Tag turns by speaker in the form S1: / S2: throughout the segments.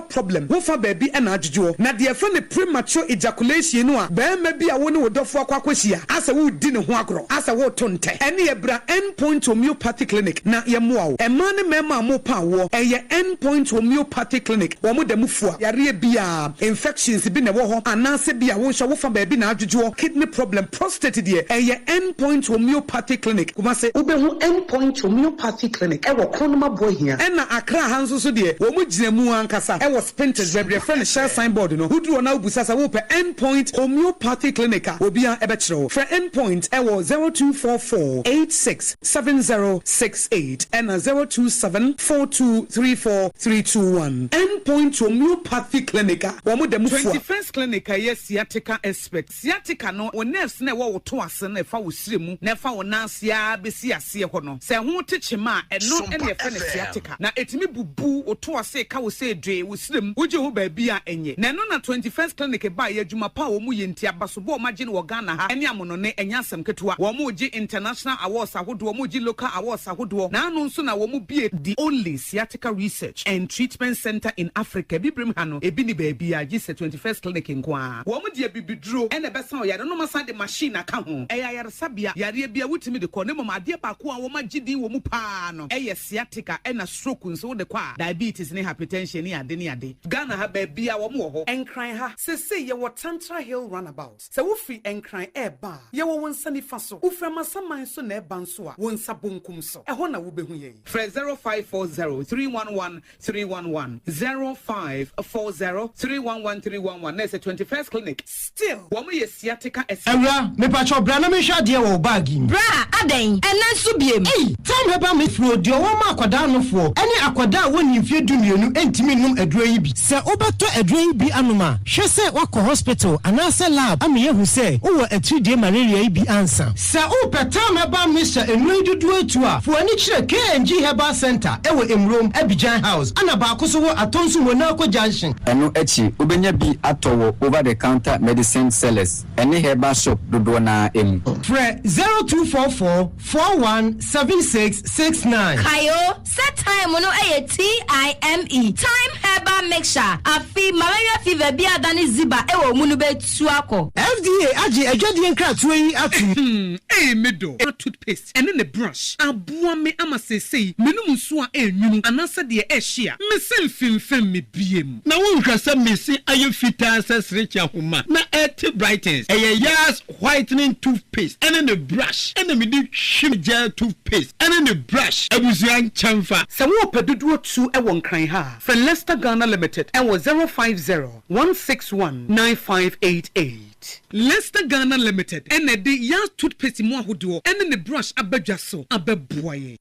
S1: problem wo fa baby e na adwodwo na de fa ne premature ejaculation no a ba ma bi a wo ne wodofo akwakohia asa wo di ne ho agro asa wo to nte ene ye bra endpoint homeopathy clinic na ye moa wo e ma ne mema mo pa wo e ye endpoint homeopathy clinic wo mo da mufua yare bia infections bi ne wo ho anase bia wo hwa wo fa baby na adwodwo kidney problem prostate de e ye endpoint homeopathy clinic kuma se ubehu endpoint homeopathy clinic e wo konoma boy hia e na akra hanso so de wo mu gina mu ankasa e wo spintex bebre friend share signboard no hudu na ubusasa wo pe endpoint homeopathy clinic obia e be kire for endpoint e wo 0244867068 and 0274234321 endpoint homeopathy clinic wo mu dem fo 21st clinic yes sciatica expert sciatica no wo nerves na wo to ase na fa wo siremu na fa wo nansia besi ase ho no se ho techema eno ene ye fa na sciatica na etimi bubu wo to ase ka wo se dwe wo sirem wo je ho ba bi a enye na no na 21st clinic ba ye adwuma pa wo mu ye ntia basobo ma gye no wo Ghana ha ene amono ne enya asem ketewa wo mu gye international awards ahodo wo mu gye local awards ahodo na anu nso na wo mu bie the only sciatica research and treatment center in Africa bibrim ha no ebi ni ba bi a gye 21st clinic nkoa wo mu de bibiduro ene besa o yare no masa de machine aka ho e yare sabia yare bia wutimi de ko ne mama de ba ko a wo ma gye din wo mu pa no e ye sciatica e na stroke nso wo de kwa diabetes ne hypertension ne ade Ghana ha ba bia wo mu ho enkran ha sese ye wo Tantra Hill runabout se wo free enkran e ba ye wo wonsa ni fa so wo frama saman so na e ba nso a wonsa bonkum so e ho na wo behu ye 0540311311 0540311311 na se 21st clinic still wo mu ye sciatica
S2: Ewra me pacho bra na me hwa de wo bagi
S3: bra aden ena so biem
S2: time heba me fro de wo ma akwada no fo ene akwada woni mfie dumienu entimi num aduro yi bi se obeto aduro yi bi anoma hwe se wakọ hospital anase lab ame yehu se wo atridie malaria yi bi ansa se o petam heba me sha enui dudu atu a fo ani kire KNG Herbal Center ewo Emrom Abidjan House ana ba ko so wo atonsu wona akọ junction
S4: eno echi obenya bi atowo over the counter medicine sellers ene herbal shop dodo na emu
S2: Fre 0244417669
S3: kayo set time no TIME time herbal mixture afi malaria fever bi adani ziba ewo munu betu akọ
S2: FDA agi adwade nkratoa yi atu
S1: medo toothpaste ene ne brush aboa me ama sesei menum nso a enwunu anasa de ehia me selfimfem me biem
S5: na wonhwa se mesi ayefita sesrecha homa na et brightens yas whitening toothpaste ene ne brush ene me di hwim gel toothpaste ene ne brush abusuan chamfa
S1: se wo pedudu tu e won kran ha for Leicester Ghana Limited and was 050-161-9588 Leicester Ghana Limited and the yas toothpaste mo ahodo ene ne brush abadwa so ababoaye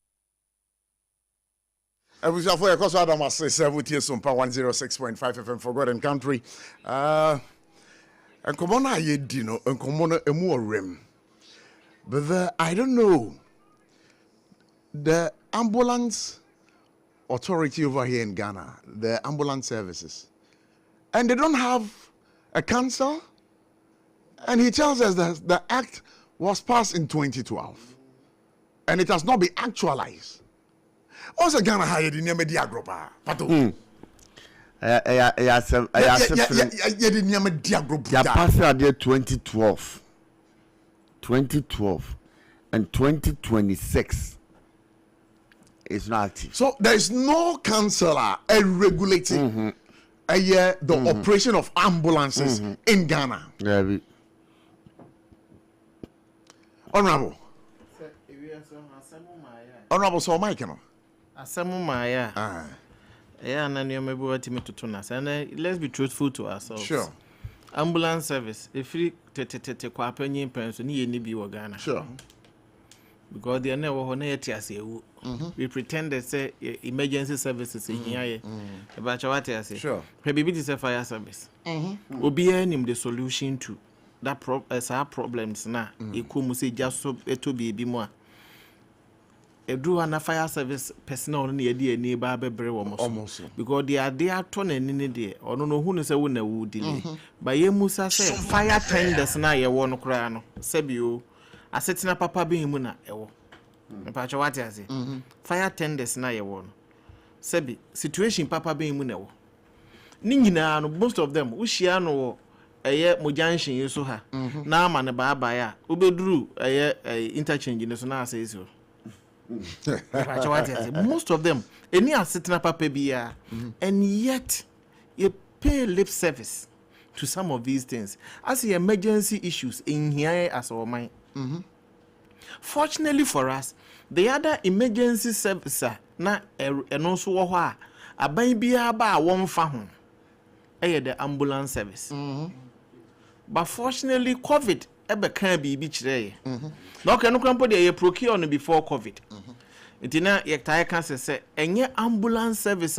S6: Abuja for your Adam say 70 SOMPA 106.5 FM for God and country. And come on, I dino and come on a more rim. But I don't know. The ambulance authority over here in Ghana, the ambulance services, and they don't have a council. And he tells us that the act was passed in 2012 and it has not been actualized. Also, Ghana hired in Media Group. Pato.
S5: Ya passed out there 2012 and 2026 is not active.
S6: So there is no councillor regulating the operation of ambulances in Ghana.
S5: Yeah,
S6: Honorable. Honorable, so Mike, you know.
S7: Asamumaya. Yeah, and then you may be waiting to tune us. And let's be truthful to ourselves.
S6: Sure.
S7: Ambulance service. If you kwapenyi penso ni yeni bi Ghana.
S6: Sure.
S7: Because they are never we pretend they say emergency services in here. But what I say.
S6: Sure.
S7: Maybe it is a fire service. Obi enim the solution to that problems na. Ekumu say just so to be more. Edru na fire service personnel no ye dey ni ba bebre wo mo because they are there to na ni dey ono no hu no se wo na wo delay ba ye musa say fire tenders na ye wo no kra no sebio asetina papa be mu na ewo me pa cho what ase fire tenders na ye wo no sebi situation papa be mu na ewo ni nyina no most of them ushia no eye mojanshin yeso ha na ama ne baba ya obeduru eye interchange ne so na say so most of them any asetna papa bia and yet you pay lip service to some of these things as the emergency issues in here as our mind. Fortunately for us, the other emergency service na and also aban bia ba won fa ho the ambulance service. But fortunately COVID ebe kan bibi kire na okay no krampo dey procure on before COVID. Itina yektae kan se enye ambulance service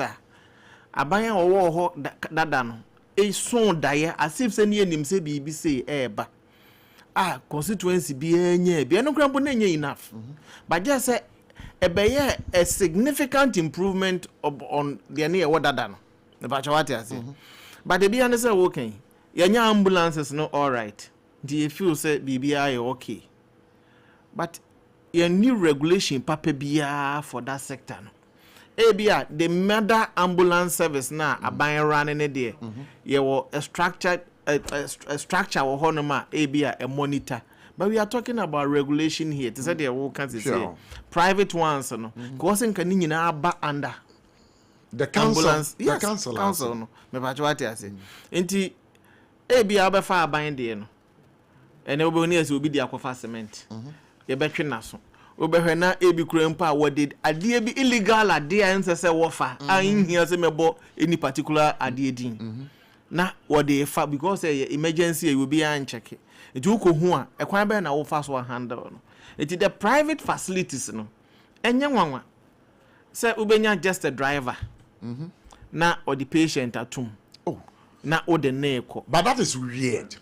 S7: aban a wo ho dada no e son daye asif se ne nim se bibi se eba constituency bi enye bi no krampo na enye enough but just say ebeye a significant improvement on the near what dada no the bachawati ase but the bi an say okay yenya ambulances no all right do you feel say bibi are okay but your new regulation papa biya for that sector no ebia the mother ambulance service na aban running it there you a structure wo honoma ebia a monitor but we are talking about regulation here to say they will can say private ones no because nka ni nyina aba under
S6: the council
S7: ambulance,
S6: the
S7: yes, council no me ba chwati ase enti ebia ba fa aban de no ene obi oni ase obi di akwafa cement ye betwe naso obehwe na ebi kurempa wodid ade bi illegal ade anse se wofa an hia se mebo any particular ade din na wode fa because emergency you be an check it you ko hu a ekwan be na wo fa so handle no it the private facilities no enye nwanwa se ubenya just a driver na or the patient atum na o de na eko
S6: but that is weird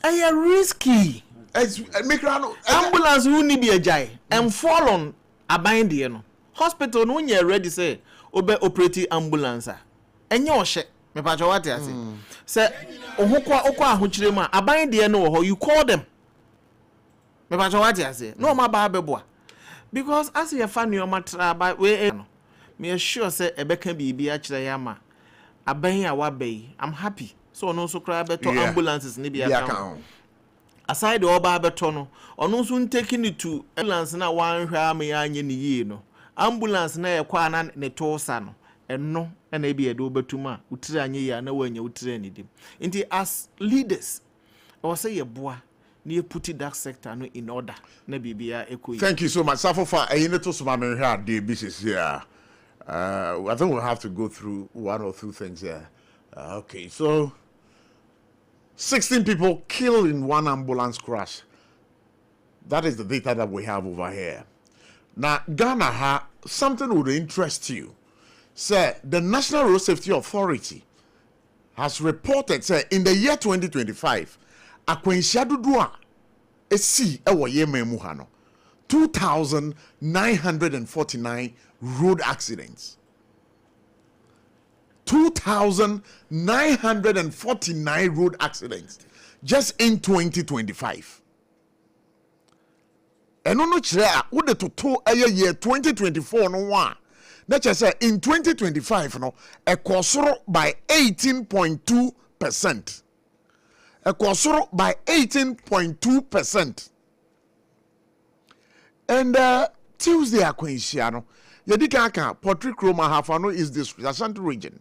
S7: risky.
S6: Ambulance
S7: who need a jai and fall on a bind no hospital no you ready say obe operating ambulance and your shit me pacho what I say ohukwa okwa ahochire ma abind no you call them me pacho what I say no ma ba beboa because as you fan your matra by we no me sure say ebeka bibi a kire ya ma aban a wabai I'm happy so no so cry beto ambulances ni bi account aside the oba beto no ono so taking it to ambulance na wan hwa me anye ni yi no ambulance na ye kwa na ne tosa no eno na e bi e do betuma utire anye ya na wanya utire ni dim nti as leaders or say ye boa na ye put that sector no in order na bibia ekoyi.
S6: Thank you so much SARFO for to so me here the business here. I think we'll have to go through one or two things here. Okay, so 16 people killed in one ambulance crash. That is the data that we have over here. Now, Ghana, something would interest you. Sir, the National Road Safety Authority has reported, sir, in the year 2025, Akwensiadudua, esi ewo yeme muhano, 2,949 road accidents. 2,949 road accidents just in 2025. And no chere wo de toto year 2024 no one. That just say in 2025 no e kosoro by 18.2%. E kosoro by 18.2%. And Tuesday akwensia no yedika aka Portrait Chroma Hafano is this Ashanti region.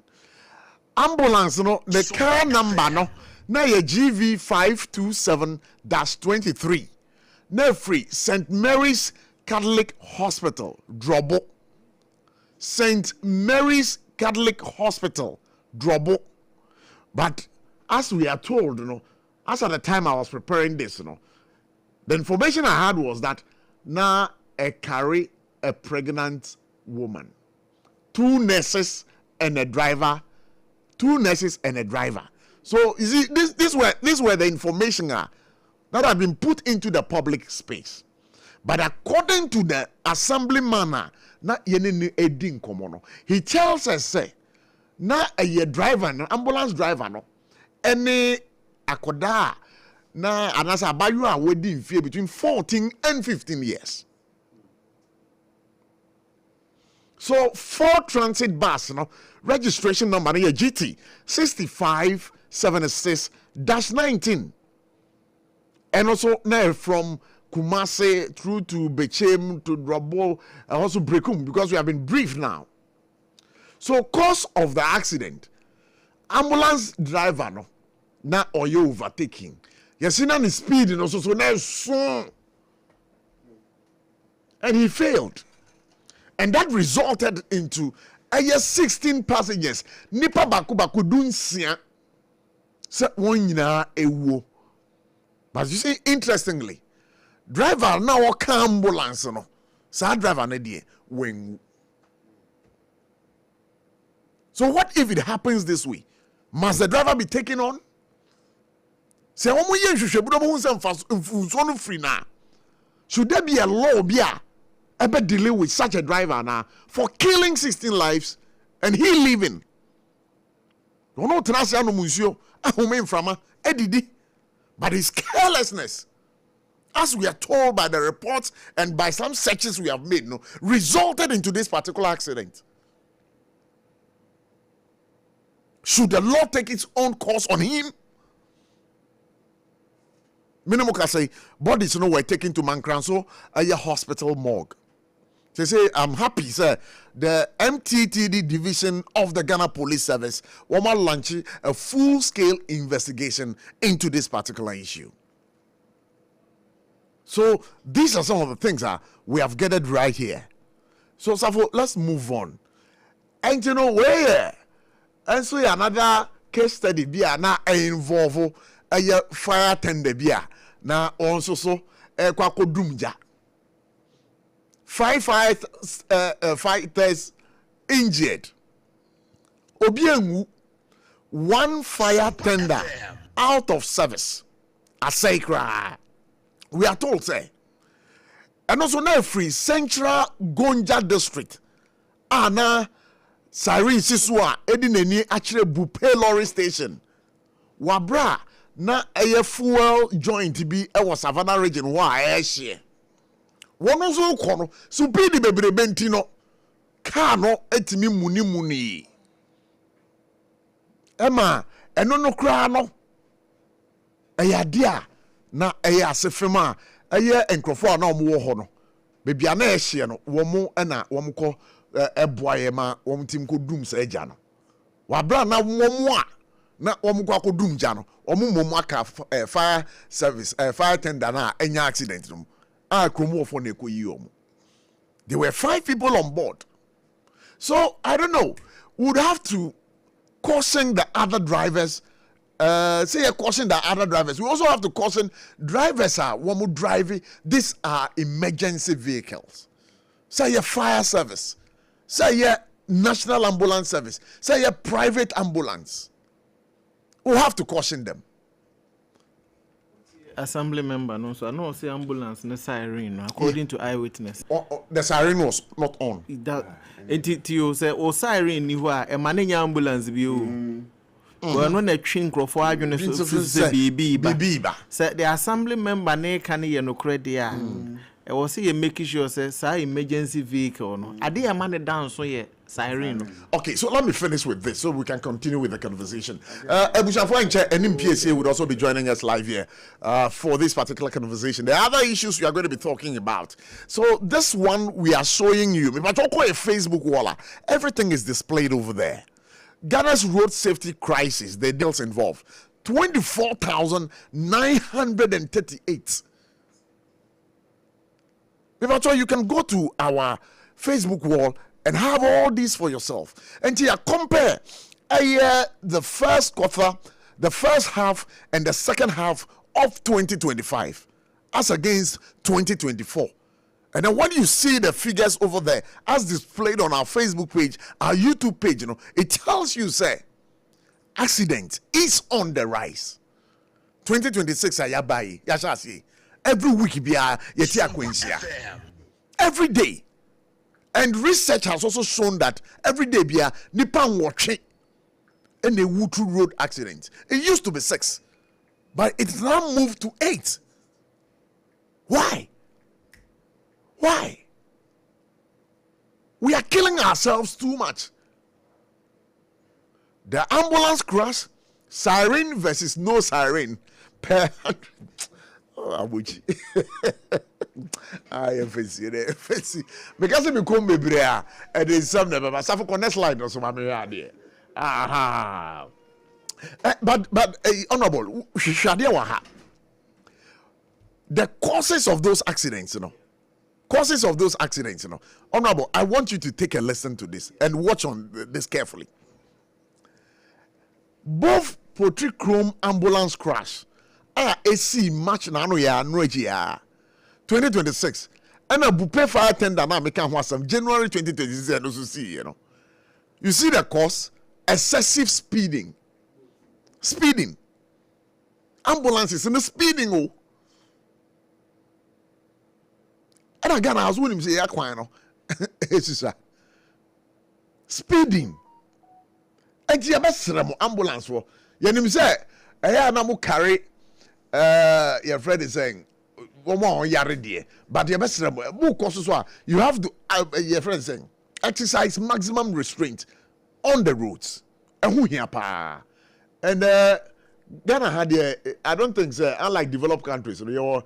S6: Ambulance no the car number no na ye GV 527-23 na free St. Mary's Catholic Hospital Drobo. St. Mary's Catholic Hospital Drobo. But as we are told, as at the time I was preparing this, the information I had was that now I carry a pregnant woman, 2 nurses and a driver. 2 nurses and a driver. So you see, this were the information that have been put into the public space. But according to the assemblyman, na yene edin komono, he tells us say, na a driver, no ambulance driver, no any akoda na anasa abayu a wedding fear between 14 and 15 years. So 4 transit bus, registration number here GT 6576-19. And also now from Kumase through to Bechem to Drabo and also Brekum, because we have been briefed now. So cause of the accident, ambulance driver now or you overtaking. You see now the speed and also so now soon. And he failed. And that resulted into 16 passengers. Nipa baku dun sia. Se wonyina ewo. But you see, interestingly, driver now walk ambulance no. Sa driver na die when. So what if it happens this way? Must the driver be taken on? Say omo yen hwehwe budo mo hu mfunso no free na. Should there be a law bia ebe delay with such a driver now for killing 16 lives and he living? You know tenase no munsuo ahome mframa edidi. But his carelessness, as we are told by the reports and by some searches we have made, resulted into this particular accident. Should the law take its own course on him? Minimum can say bodies were taken to Mankranso, a hospital morgue. They say, I'm happy, sir. The MTTD division of the Ghana Police Service will launch a full-scale investigation into this particular issue. So these are some of the things we have gathered right here. So, Safo, let's move on. And you know where? And so another case study be now involve a fire tender be now also so kwako dumja. 5 fighters injured. Obiengu, 1 fire tender out of service. Asaikra. We are told, say. And also now free Central Gonja District. Ana Siren Siswa Edineni actually Bupe Lorry Station. Wabra na a fuel joint be a Savannah region wa air. One also kono so be the bebre bentino car no etimi muni Emma eno no kra no eya dia na eya asefema eya enkrofo na omo wo ho no bebia na ehye no wo mo na wo mo ko eboaye ma wo mtim ko dum sa eja no wabra na wo mo a na wo mo ko dum ja no wo mo aka fire service fire tender na enya accident no. They were 5 people on board. So, I don't know. Would have to caution the other drivers. Caution the other drivers. We also have to caution drivers when we drive. These are emergency vehicles. Say a fire service. Say a national ambulance service. Say a private ambulance. We have to caution them.
S7: Assembly member, no, so I know say ambulance no siren, according to eyewitness.
S6: The siren was not on.
S7: It you say siren ni hua e manenya ambulance bi o. Well, no na twin crofo adwene so bibi ba. Say the assembly member na kan ye no credit a. E was say making sure say emergency vehicle no. Ade e man down so ye siren.
S6: Okay, so let me finish with this so we can continue with the conversation. Ebushafo Enche NMPSA would also be joining us live here for this particular conversation. The other issues we are going to be talking about. So this one we are showing you. If I talk about a Facebook wall, everything is displayed over there. Ghana's road safety crisis, the deals involved. 24,938. If I tell you can go to our Facebook wall and have all these for yourself. And here compare the first quarter, the first half, and the second half of 2025 as against 2024. And then when you see the figures over there, as displayed on our Facebook page, our YouTube page, it tells you, say, accident is on the rise. 2026, ayabai, yashasi. Every week, every day. And research has also shown that every day, nipan watching in a Wutu road accident. It used to be 6, but it's now moved to 8. Why? We are killing ourselves too much. The ambulance crash, siren versus no siren per 100. Oh, Abuchi. I fancy. Because we come baby and there's some never suffer next line or some there. Aha. But honorable, the causes of those accidents, honorable, I want you to take a listen to this and watch on this carefully. Both Potri Chrome ambulance crash, AC match nano ya 2026, and a Bupe fire tender now make some January 2026 and also see, you see the cause, excessive speeding. Ambulances in the speeding. Oh. And again, I was with him say, speeding. And you best ambulance for. You say, I am carry. Your friend is saying, but you best you have to. Your friend is saying, exercise maximum restraint on the roads. And Ghana had I don't think so. Unlike developed countries, your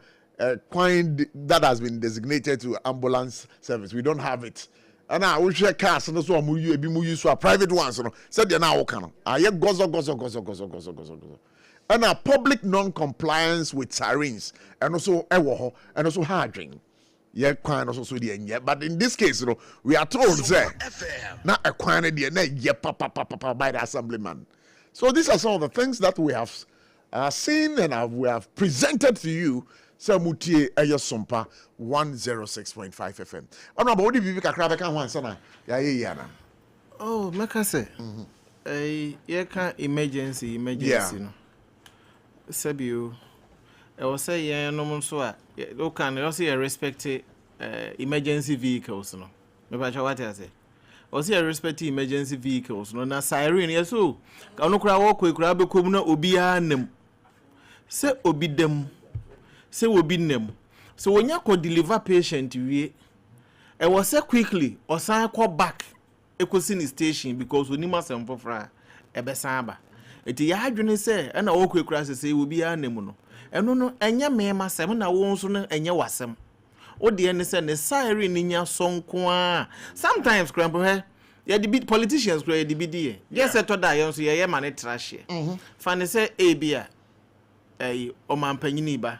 S6: coin that has been designated to ambulance service, we don't have it. And I will share cars and also use for private ones. Said they now can. I gozo. And a public non-compliance with sirens and also hard. Yeah, quite also the but in this case, we are told say not a quantity by the assemblyman. So these are some of the things that we have seen and we have presented to you. Samutie Eyo SOMPA 106.5 FM. Ono what do you kakra can one sana? Ya.
S7: Oh, make I say. Emergency no. Sabio. I was say no so you can also respect emergency vehicles no. Me ba what I say. Also respect emergency vehicles no na siren yes so. Ka no kura wo kura be kom na obi anem. Se obi dem. Se obi nem. So when you could deliver patient we I was say quickly or sign call back in the station because we need my sample for a besamba. It ya hadwene say and a walk across say will be a nemo. And no enya me ma 7 na won so no enya wasem. O de ne say ne siren in ya song kwa. Sometimes crampo he ya the bit politicians go the bid yes to da yon so ye man trash here. Fan say ebia omampanyini ba.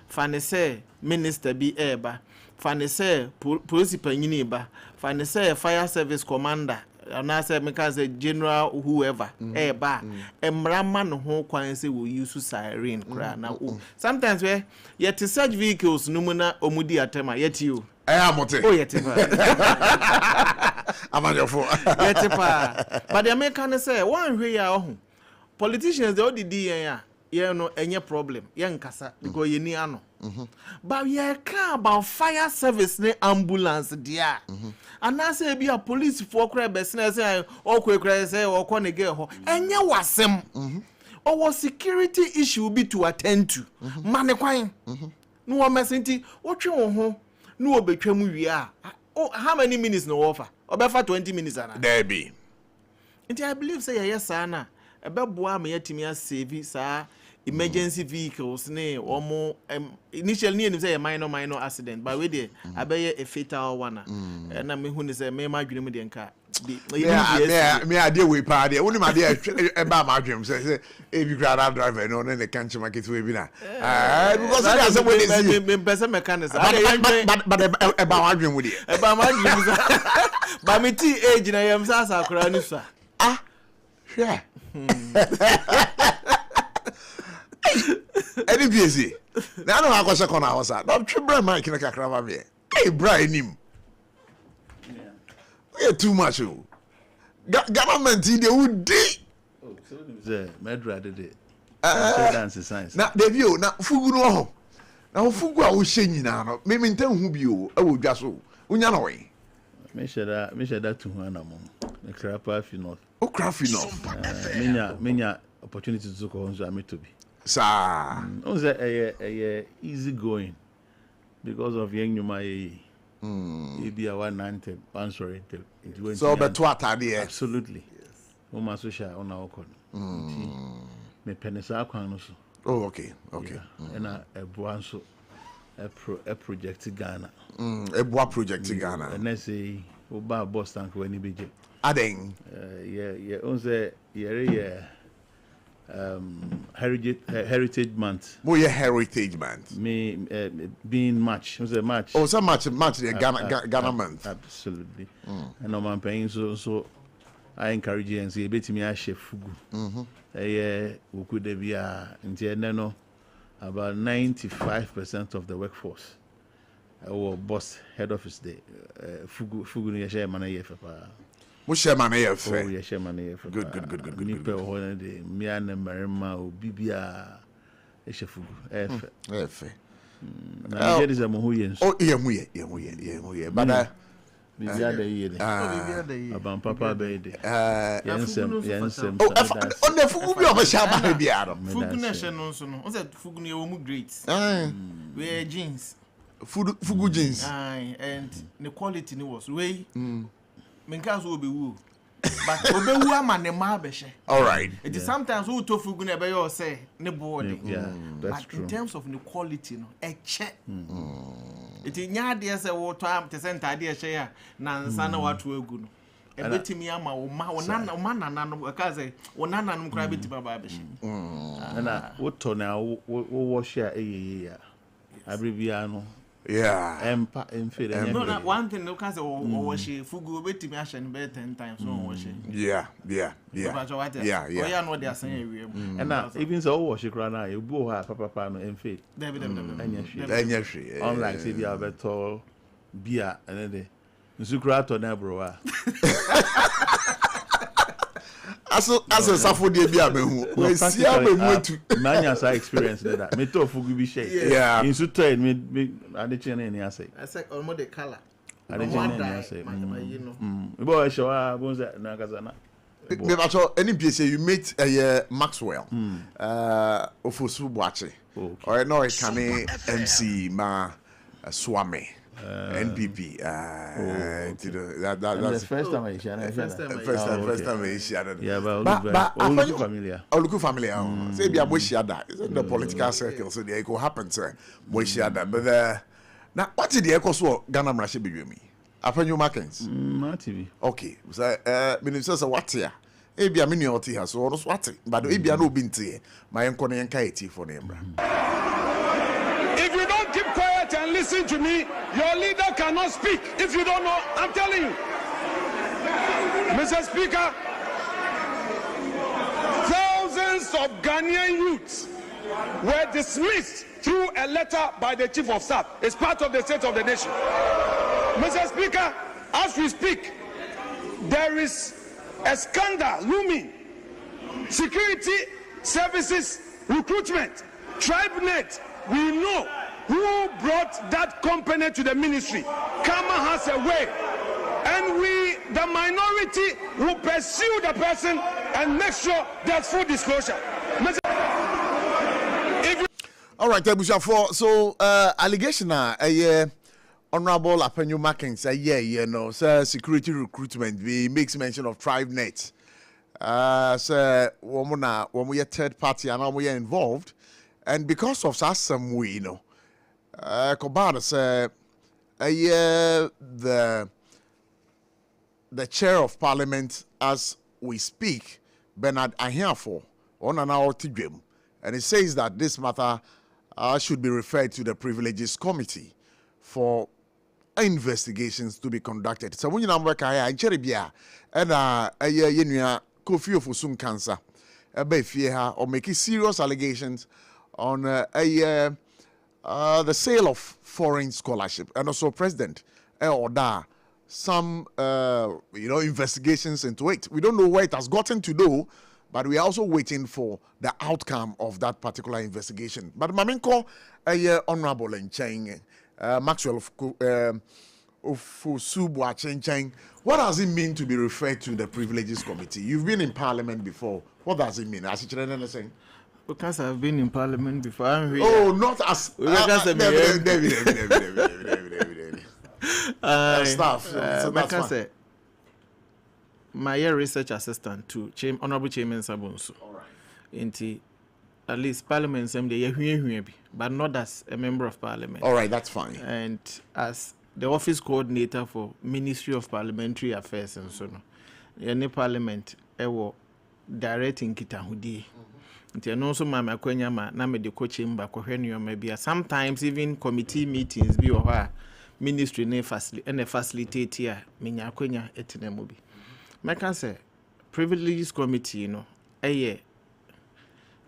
S7: Fane say minister be eba. Fane say police panyini ba. Fane say fire service commander. And I say because a general whoever eba. Emrama no ho kwan say we use siren kra na. Sometimes we yet such vehicles numuna omudi atema yet you.
S6: Amote.
S7: Oh yet pa.
S6: Amanjofo.
S7: Yet pa. But the American say one way ya politicians they all the ya. Yeah, no, any problem. Young Kasa, because you need ano. But yeah, care about fire service, ne ambulance, dear. And I say, be a police for crab business, or quick say, or corner girl, and you was him. Or was security issue be to attend to. Manequine. No one messing what you want, no become we are. Oh, how many minutes no offer? About 20 minutes, Anna.
S6: There be.
S7: And I believe, say, yes, Anna. About boy, me yet me save, sir. Emergency vehicles, ne or more initially name say a minor accident, but with I bet a fatal one. And I mean, who say, may my dream with the car.
S6: Me idea we party. Only my dear about my dream says, if you grab out driver, no, then they can't make it with me. Because I have some
S7: person mechanics.
S6: But about my dream with you.
S7: About my dreams. But me tea age, and I am Sasa Kranusa.
S6: Ah, yeah. Any busy. Now I know how to second house. Don't you bring Mike in a cacrava me. Hey, Brian him. Yeah, too much. Government in the wood.
S8: Oh, so the Medra did it. Dance science.
S6: Now, the view, now, Fugu. Now, Fugu, I was saying now, maybe tell who you, I will just so. Unyanaway.
S8: Make sure that to one among the crap enough.
S6: Oh, craft enough.
S8: Many opportunities to go on to be.
S6: Sir,
S8: a easy going because of young you my Maybe a 190, one sorry.
S6: So, but what are they?
S8: Absolutely. Oma social on our corner. Me penisa kwano so.
S6: Oh, okay.
S8: And a buanso a project Ghana.
S6: A boa project Ghana.
S8: And I say Oba Boston when he begin.
S6: Adding.
S8: Yeah, on the Heritage Month.
S6: Oh, yeah, Heritage Month.
S8: Me being match. Was a match.
S6: Oh, some match the Ghana month.
S8: Absolutely. And I'm paying so I encourage you and say, "Bet me a chef fugu." We could be no about 95% of the workforce. Our boss head office day. Fugu ni share money for.
S6: Mo share money for.
S8: Oh, share money for.
S6: Good.
S8: Me pe holiday. Me and Marima o bibia. Chef fugu.
S6: F.
S8: Na get is a mohuyen.
S6: Oh, yeah. But
S8: Bibia de ye. Abam papa be de. Yensem.
S6: Oh, on the fugu bi o share money bi adam.
S7: Fugu na she no so no. O say fugu ni e wo mu great. We jeans.
S6: Fugu jeans.
S7: And the quality ni was way. Menkazo obewu. But obewu ama ne ma behye.
S6: All right.
S7: It is sometimes who to fugu na be you say ne body.
S8: Yeah, that's
S7: but
S8: true.
S7: In terms of the quality no e che. It nya de say wo to am te center de hye ya na nsa na watu egu no. E betimi ama wo ma wo nana no ka say wo nana no kra betimi ba behye.
S8: Na wo to na wo wash ya ya. Abribia no.
S6: Yeah.
S8: Empa enfere.
S7: No, one thing no can say wash fugu betimi a hye be 10 times no wash.
S6: Yeah.
S7: Oh, yeah, no they are saying
S8: and even so wash kra na e bu ha papa no enfere.
S6: Enya hwe.
S8: Unlike say be better beer and then nsukra to na bro a.
S6: As a SARFO dey be amehu. We see amehu etu.
S8: Manya sa experience that. Me to fugu bi share.
S6: Yeah.
S8: In so to me ade chene ni ase.
S7: I say almost the color.
S8: Ade chene ni ase.
S7: You know.
S8: Bo showa bo say na kaza na.
S6: Me ba cho any place you meet Maxwell. Ofosu Boache. Or no it can MC ma Swami. NPP. That's
S8: the first time I hear it.
S6: First time I hear it.
S8: Yeah, but all familiar.
S6: All familiar. Say be a moshada. It's in the political circle, so there could happen, sir. Moshada. But now, what did the echo so Ghana Mrashi be with me? After New Markins?
S8: TV.
S6: Okay. So, Minister, so what here? Ebi a mini oti ha so no swati. But ebi a no binti. My enko na yanka eti for nembra.
S9: If you don't keep quiet and listen to me, your leader cannot speak. If you don't know, I'm telling you. Mr. Speaker, thousands of Ghanaian youths were dismissed through a letter by the Chief of Staff. It's part of the state of the nation. Mr. Speaker, as we speak, there is a scandal looming. Security services recruitment, TribeNet. We know who brought that company to the ministry. Kama has a way, and we, the minority, will pursue the person and make sure there's full disclosure.
S6: All right, Ebusha, so allegation Honorable Apenyo Makins say security recruitment we makes mention of TribeNet. Say woman we third party and we are involved, and because of some way, Kobana say the chair of Parliament as we speak, Bernard Ahiafo, on an hour to dream, and it says that this matter should be referred to the Privileges Committee for investigations to be conducted. So when you number kaya in Cheribia and yenua Kofi Ofusum cancer or making serious allegations on the sale of foreign scholarship, and also President order some investigations into it. We don't know where it has gotten to do, but we are also waiting for the outcome of that particular investigation. But Maminko Honorable Ncheng Maxwell Ofusubuacheng, what does it mean to be referred to the Privileges Committee? You've been in Parliament before. What does it mean? As you
S7: because I've been in Parliament before.
S6: Oh, not as staff. So that's fine.
S7: Say, my research assistant to Honorable Chairman Sabunsu.
S6: All right.
S7: Into at least Parliament assembly, but not as a member of Parliament.
S6: All right, that's fine.
S7: And as the office coordinator for Ministry of Parliamentary Affairs and so on, any Parliament, directing Kitahudi. And also, my Makwanyama, na me de coaching back maybe sometimes even committee meetings be or ministry ne facilitate here, Minya Kwenya etinemubi. I can say, privileges committee, you know,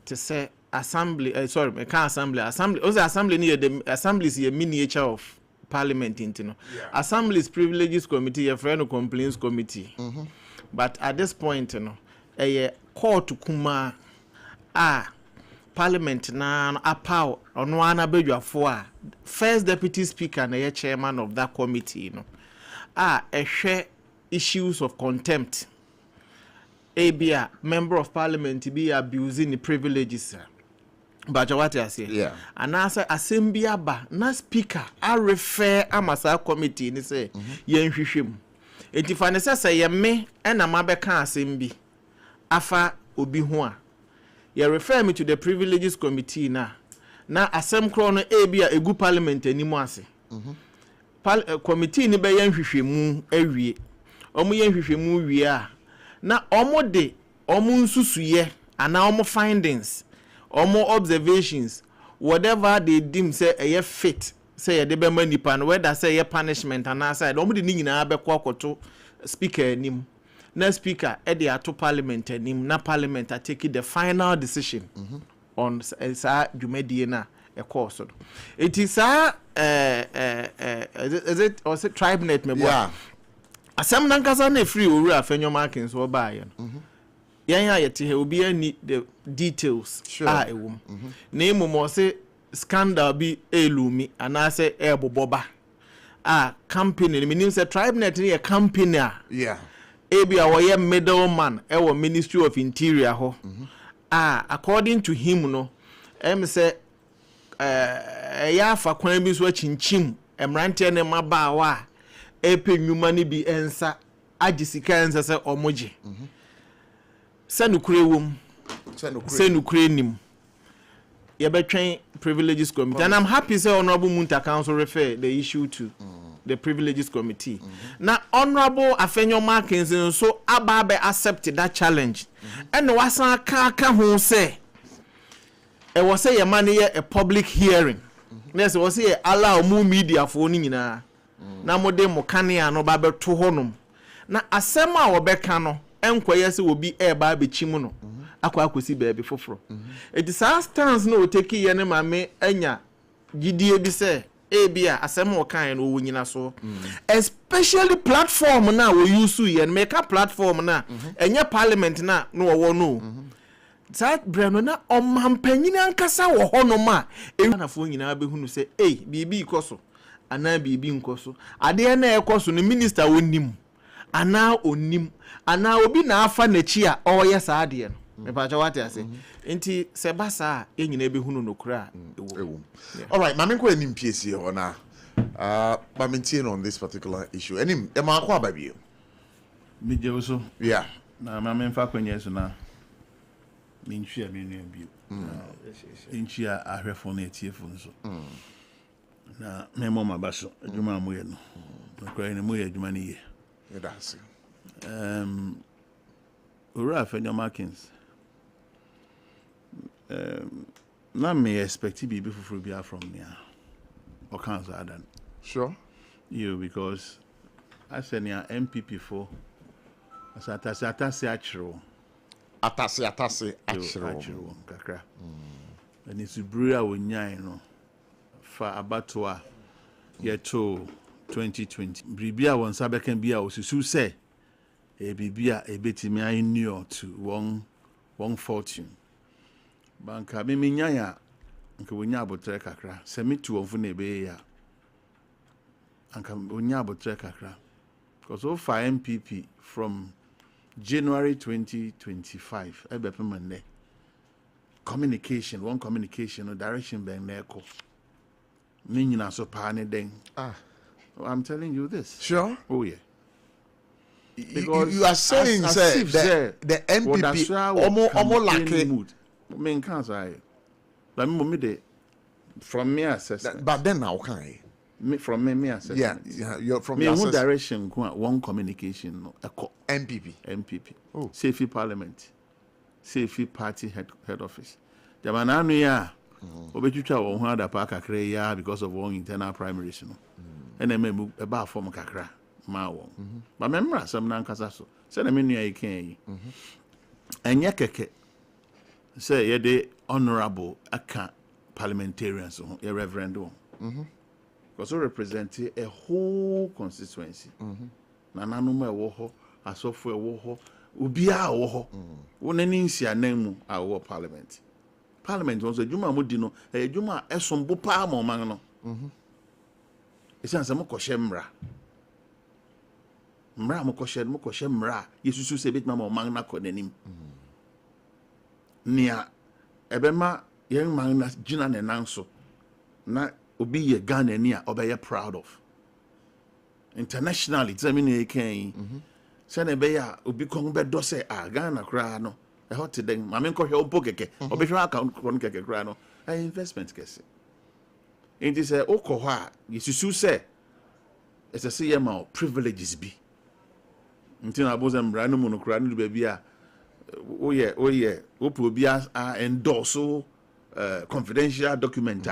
S7: to say assembly, sorry, I can't assembly. Also, assembly near the assembly is a miniature of Parliament, you know. Yeah. Assembly's privileges committee, a friend of complaints committee. But at this point, you know, a court to kuma Parliament na apow ono ana bedwafo a first deputy speaker na chairman of that committee, you know. Ehwe issues of contempt. Abia member of Parliament be abusing the privileges. But what I say? Yeah. And answer assembly aba na speaker I refer amasa committee ni say yen hwehwem. Enti fa ne say ye me na mabeka assembly afa obi ho a you refer me to the privileges committee na asem kro no ebia egu parliament animu ase. Committee ni be yen hwehwemu awie. Omo yen hwehwemu wie a na omo de omo nsusuye ana omo findings, omo observations, whatever they deem say a fit, say a debe manipa no whether say a punishment and aside omo de ni nyina be kwakoto speaker anim. Na speaker e ato parliament anim na parliament are taking the final decision on sa dwumadie na e course. It is is it or say tribe net me boy. Yeah. Asem nankasa na free oru afenyo markings wo ba ye no. Yan ya yete he obi ani the details ewum. Na emu say scandal bi elumi anase eboboba. Company meaning say tribe net ni a company yeah. Ebia woye middleman ewo Ministry of Interior ho. According to him no say ya fa kwan bi so chinchim emrante ne mabaawa epe nyuma ni bi ensa agisika ensa se omoje sanukure wom sanukure nim ye betwen privileges committee and I'm happy say Honorable Munta Council refer the issue to the privileges committee. Now Honorable Afenyo Markins so ababe accepted that challenge and wasan ka ho say e was say your money a public hearing. Yes, was say allow mu media for ni nyina na mode mo kane no ba beto honom na asem a wobeka no enkoye se obi e ba bechimu no akwa akosi ba bi foforo it is our stance no take ye ne mame anya gidie bi se ebia asem o kan no wonyina so especially platform na we use ye make a platform na enye parliament na no wo no that brano na omampanyina ankasa wo honom a enafo nyina be hunu se bibi ikoso ana bibi nkoso ade na ekoso no minister wonim ana onim ana obi na afa na chi a oye sa ade no me pa cha what I say enti se basa enyina be hunu no kura ewo.
S6: All right, mame ko enim piece here na ba maintain on this particular issue enim e ma kwa ba bi
S8: mi je so
S6: yeah
S8: na mame fa kwanya so na mi ntwi a me nu bi ntwi a ahwefo na etiefo nso na memo mabaso adwuma amoye no nakwa ne moye adwuma ne ye
S6: that's
S8: ora Afenyo Markins na me expect be fufuru bia from there or council adan
S6: sure
S8: you because I said near MPP for atase achiro kakra and it's brewer wonyan no fa abatoa yeto 2020 bribia won sabekan bia osusu say bibia ebetimi annual to one fortune banka me nyanya nke wonya abotre kakra semitu ofu na ebe ya anka wonya abotre kakra because of MPP from January 2025 ebepemane communication or direction ben na eko ni nyina so pa ne den I'm telling you this.
S6: Sure.
S8: Oh yeah.
S6: Because you are saying the MPP almost like
S8: mood. Me can't say. But me from me assessment.
S6: But then now can I?
S8: From me assessment.
S6: Yeah, you're from
S8: me one direction. One communication. No, MPP.
S6: Oh,
S8: Safety Parliament. Safety Party head office. The man anu ya. Obechucha wo ho ada pa kakra ya because of one internal primaries no. And then me eba form kakra ma wo. But memra sam na nkasa so. Say na me nua yi kan yi. Enye keke. Say ye de honorable aka parliamentarians ho, ye reverend ho. Because we represent a whole constituency. Na nanu ma wo ho, asofo e wo ho, obi a wo ho. Wonani nsia nan mu a wo parliament. Parliament was a juma mudino, a juma esombo pa mo man no. It's an some koshemra. Mra mo koshemra. Yesu se bit mama man na konenim. Nia ebema yen man na gina ne nanso. Na obi ye Ghana ni a obeye proud of. Internationally, it's I mean e kan. Se na be ya obi kon be do se Ghana kra no. A hot thing, my men call your pocket, or be account one cake grano, an investment case. It is a okoha, you say, it's a CMO privileges be. Until I was random monocran baby. Oh, yeah, Opobia are endorse confidential document.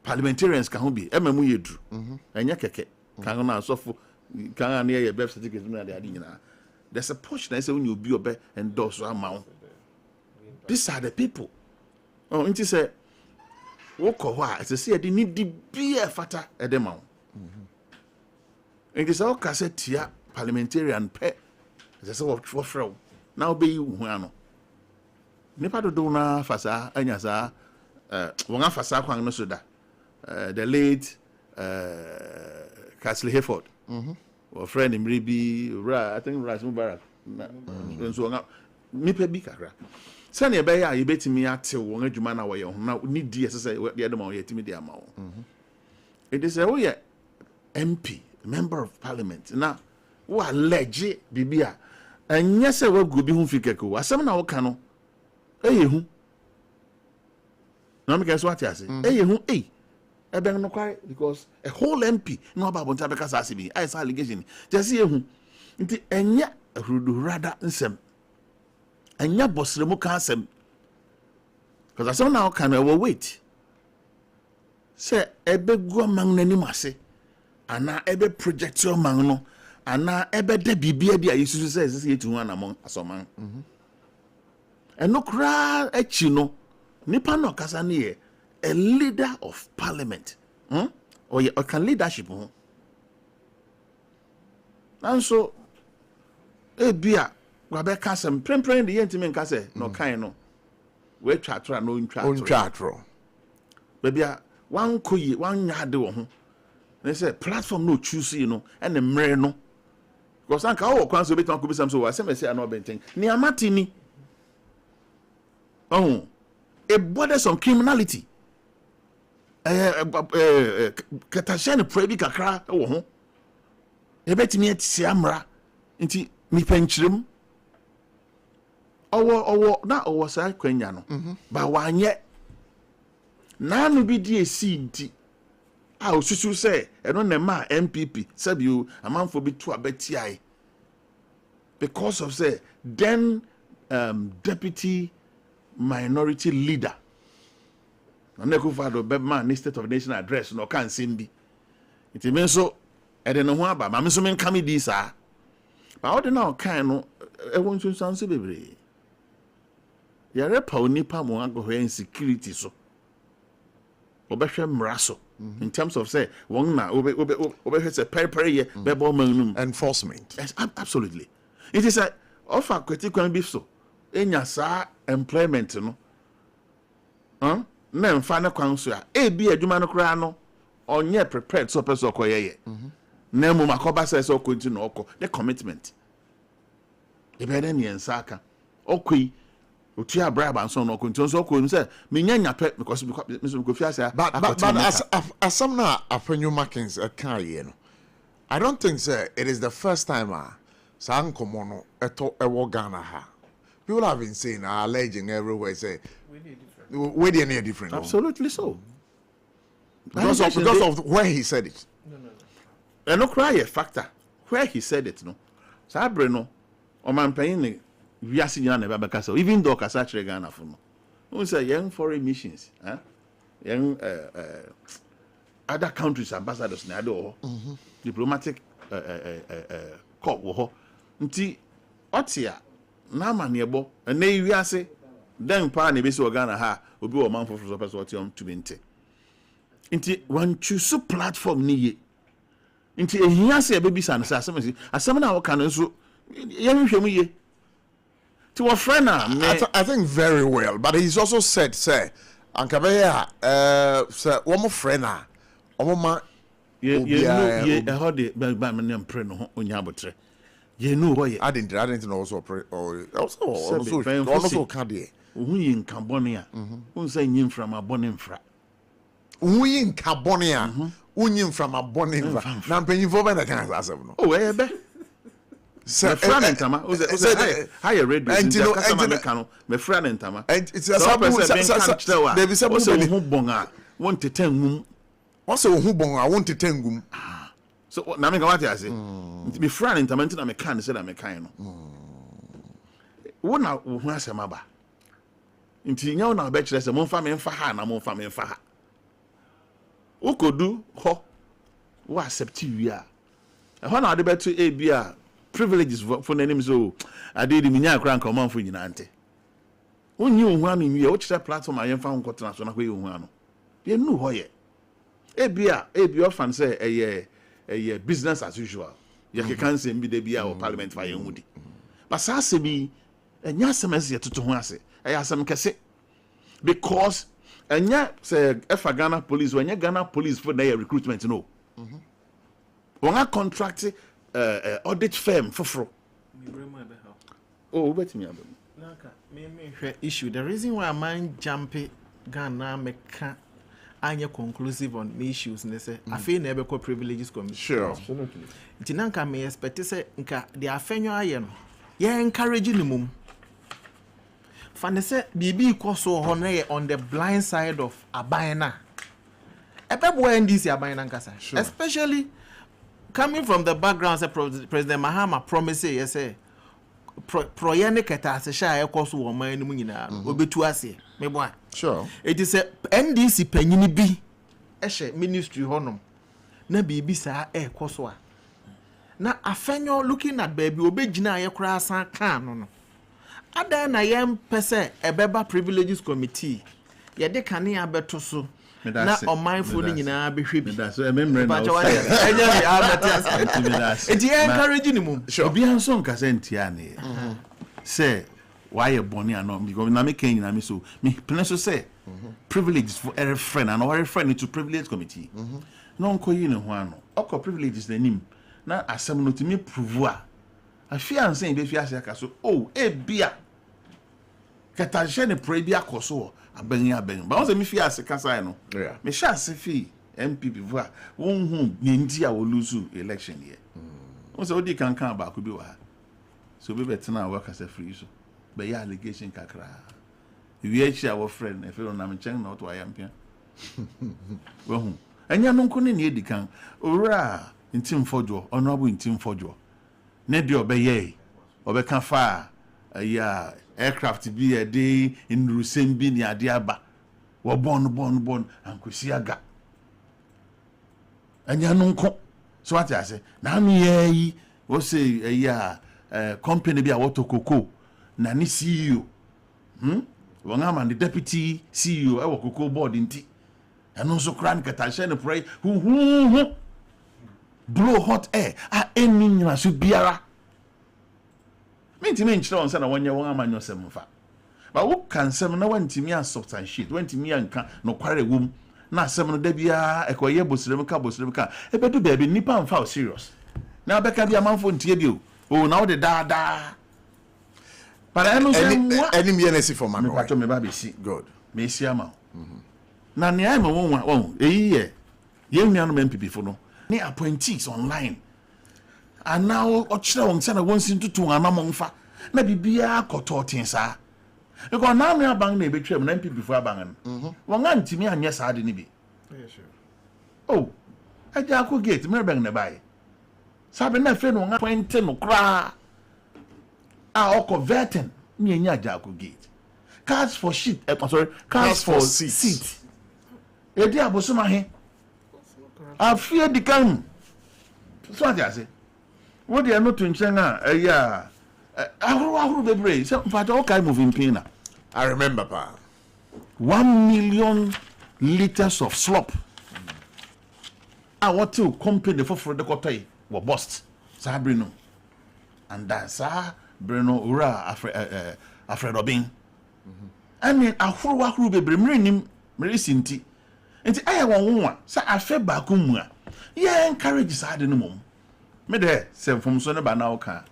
S8: Parliamentarians can be MMU drew, and Yakake, can now suffer, can near your birth certificate. There's a portion I say when you be obey endorse amount. These are the people. Oh, it is a walk or why it's a say they need to be a fatter at the mount. It is all cassette here, parliamentarian pet. There's a what for now be you who Nepa do na fasa anyasa wanga fasa kwang no soda. The late Castle Hayford. Or friend him Ribi, I think Ras Mubarak. So me pe bi kakra. Sani ebe ya yebeti mi ate wo adwuma na wo ye ho na ni di ese the other man ye timi di ama wo. It is a we MP, member of parliament. Na wo allege bibia. Anya se wo gu bi hu fikeko. Asem na wo ka no. Eye hu. Na me ka so ate ase. Eye hu because a whole MP no about Bontabeka Sassibi, I saw allegation. Just see who nti enya rather nsem. Enya bossremu kansem. Because as now can we wait. Say ebe go man nani mase. Ana ebe project your man no. Ana ebe de bibia dia Yesu say yet one among asoman. And no cry echi no. Nipa no kasa ne a leader of parliament, or can leadership. And so, Bia, Wabe Cassam, praying the intimate casse, no kind no. We chatra no in chatro. Baby, one kuyi, one yard. They say platform no choose, and the merino. Because I can't go to bit on Kubisam, so I say, I'm not benting. Near Martini. Oh, a borders on criminality. Katashane prebi kakra wo ho ebetimi ati amra nti mi penchirem owo na owo sa kwanya no ba wanye na no bi di esi nti a osusu se eno na ma MPP sabiu amanfo bi to abeti ai because of say then deputy minority leader na ko fa do be man ni state of the nation address no kan simbi it means so e de no ho aba ma me so men kam di sa ba o de na kan no e won so sanse bebre ya repa onipa mo ago insecurity so obehwe mraso in terms of say won na obehwe say periphery ye be bo manum
S6: enforcement.
S8: Yes, absolutely. It is a offer critical beef so enya sa employment no na mfa na kwan so a bi adwuma no kra no onye prepared so person koyeye na mu makoba say so continue oko the commitment e be na nsaka okoi Otua bribe and so on continue so ko say me nya pet because go fia say
S6: but as some na apenyu markings kan ye no I don't think say it is the first time san komo no eto ewo Ghana ha. People have been saying alleging everywhere say we dey different.
S8: Absolutely so.
S6: Because of where he said it.
S8: No. And no cry a factor where he said it no. Sabre no o man payin we are seeing na be kasa even though kasa chere Ghana for no. We say young foreign missions, young other countries ambassadors na do diplomatic corps wo nti otia na maniebo na wiase dan pa na be se Ghana ha obi o man for so person otiom to be nte nti one choose platform ni ye nti ehia se be bisa na asem na wo kan nso ye hwehwem ye ti wo friend
S6: I think very well, but he's also said say ankabeya say one more friend omoma
S8: ye hold ba me mpre no onya abotre ye no ho ye
S6: I didn't know also can dey
S8: ohun yin kan bone a ohun say yin from abone mfra
S6: ohun yin kan bone a onyim from abone mfra na mpanyimfo ba na kan asem no
S8: ebe me friend ntama o say high radio and customer me kan me friend ntama
S6: and it's a sabu
S8: there be sabu ho bon a won tetangum
S6: wọ́n sọ ohun bọ̀n àwọn tètè ngum.
S8: So na me ka wate ase me friend ntama ntina me kan se da me kan no wo na wo hu asema ba nti nya wo na be kire se mo fa me mfa ha na mo fa me mfa ha wo kodu ho wo accept wi a ho na ade beto e bia privileges for nanim so ade di minya akra nka man fo nyina ante wonyi ohun ami wi wo kire platform ayen fa nkotena so na ko ye ohun ano ye nu ho ye ebia ofan say eye business as usual ye can say mbi de bia o parliament fa ye hudi but sa se bi enya semese ye toto ho ase eye asem kese because enya say efa Ghana police when Ghana police for their recruitment no wonga contract audit firm for betimi abem
S7: naka me issue the reason why man jump Ghana meka anya conclusive on me issues ne say afi na ebe ko privileges commission
S6: sure
S7: absolutely nka me expect say nka the afenyo aye no ye encourage ni mum fa ne say bibi ikoso ho na ye on the blind side of abayana ebe bo ndc abayana nkasa especially coming from the background say President Mahama promise yes say proyene keta se sha ekoso wo man ni mu nyina obetu ase me bo
S6: sure
S7: it is a NDC panyini bi ehye ministry honom na bibi saa ekoso a na afenyo looking at baby obegina ayekura san kan no ada na yem pese ebeba privileges committee ye de kane abeto so na omanfo ni nyina behwe bi
S8: so ememre na
S7: enye ya abeto it encourage ni mum
S8: obi anso nkasa ntia ne say why boni ano because na me kan na me so me pleso say privileges for every friend and every friend to privilege committee no nko yi ne ho ano okọ privileges na nim na asem no to me prove a afia nsan be fia ase aka so bia kata je ne pre bia koso aben ba won say me fia ase kasa no me sha ase fi MPP voa won hu ne ndi a wo lose election here won say odi kan ba ko bi wa so be betena wa kasa free so be ya allegation kakra we echi our friend e feel na me chen na to ayampia wo hu anya no nko ne edikan owura ntim fojo honorable ntim fojo ne de obeye obeka fa ya aircraft bi e dey in rusem bi ni ade aba wo bon ankosi aga anya no nko so what I say na me yi wo say ya company bi a wato koko na ni CEO wangama the deputy CEO e wo koko board nti eno so kran kata she ne pray hu blow hot air a eni nyina so biara mentimi nchira on say na wonye won amanyo sem fa ba wo kan sem na wantimi a substantiate wantimi anka no kware wom na sem no da bia ekoye bosirem ka ebedu baabi nipa mfa serious na beka bia manfo ntie bio na wo de da But I know
S6: any MNC for man.
S8: What me baby see.
S6: Good.
S8: Me see ama. Na ne ai me won ye nua no MPP fo no. Ne appointees online. And now ochire won say na won sin tutu anamomfa. Na bibia kototin sa. Because now me abang na betwem na MPP fo abang no. Won antimi anye sa de ni bi.
S7: Yeah, sure.
S8: Oh. Aja ko gate me bang na bai. Sabe na fe no appoint no kra. Or converting me nya Jaco gate. Cards for shit. Sorry, cards for seat. Edi abosoma he. I fear the can. So what I say. What they are not to nchen yeah. Ahuru bebre. So for all kind moving pain.
S6: I remember pa.
S8: 1 million liters of slop. I want to company for the kotai were bust. Sabrino. And that's Breno Ura Alfred Obin. I mean, ahuru bebre mrenim mresinti. Enti aya won sa afe bakumwa. Ye encourage sa de no mom. Me de se from so ne ba na oka.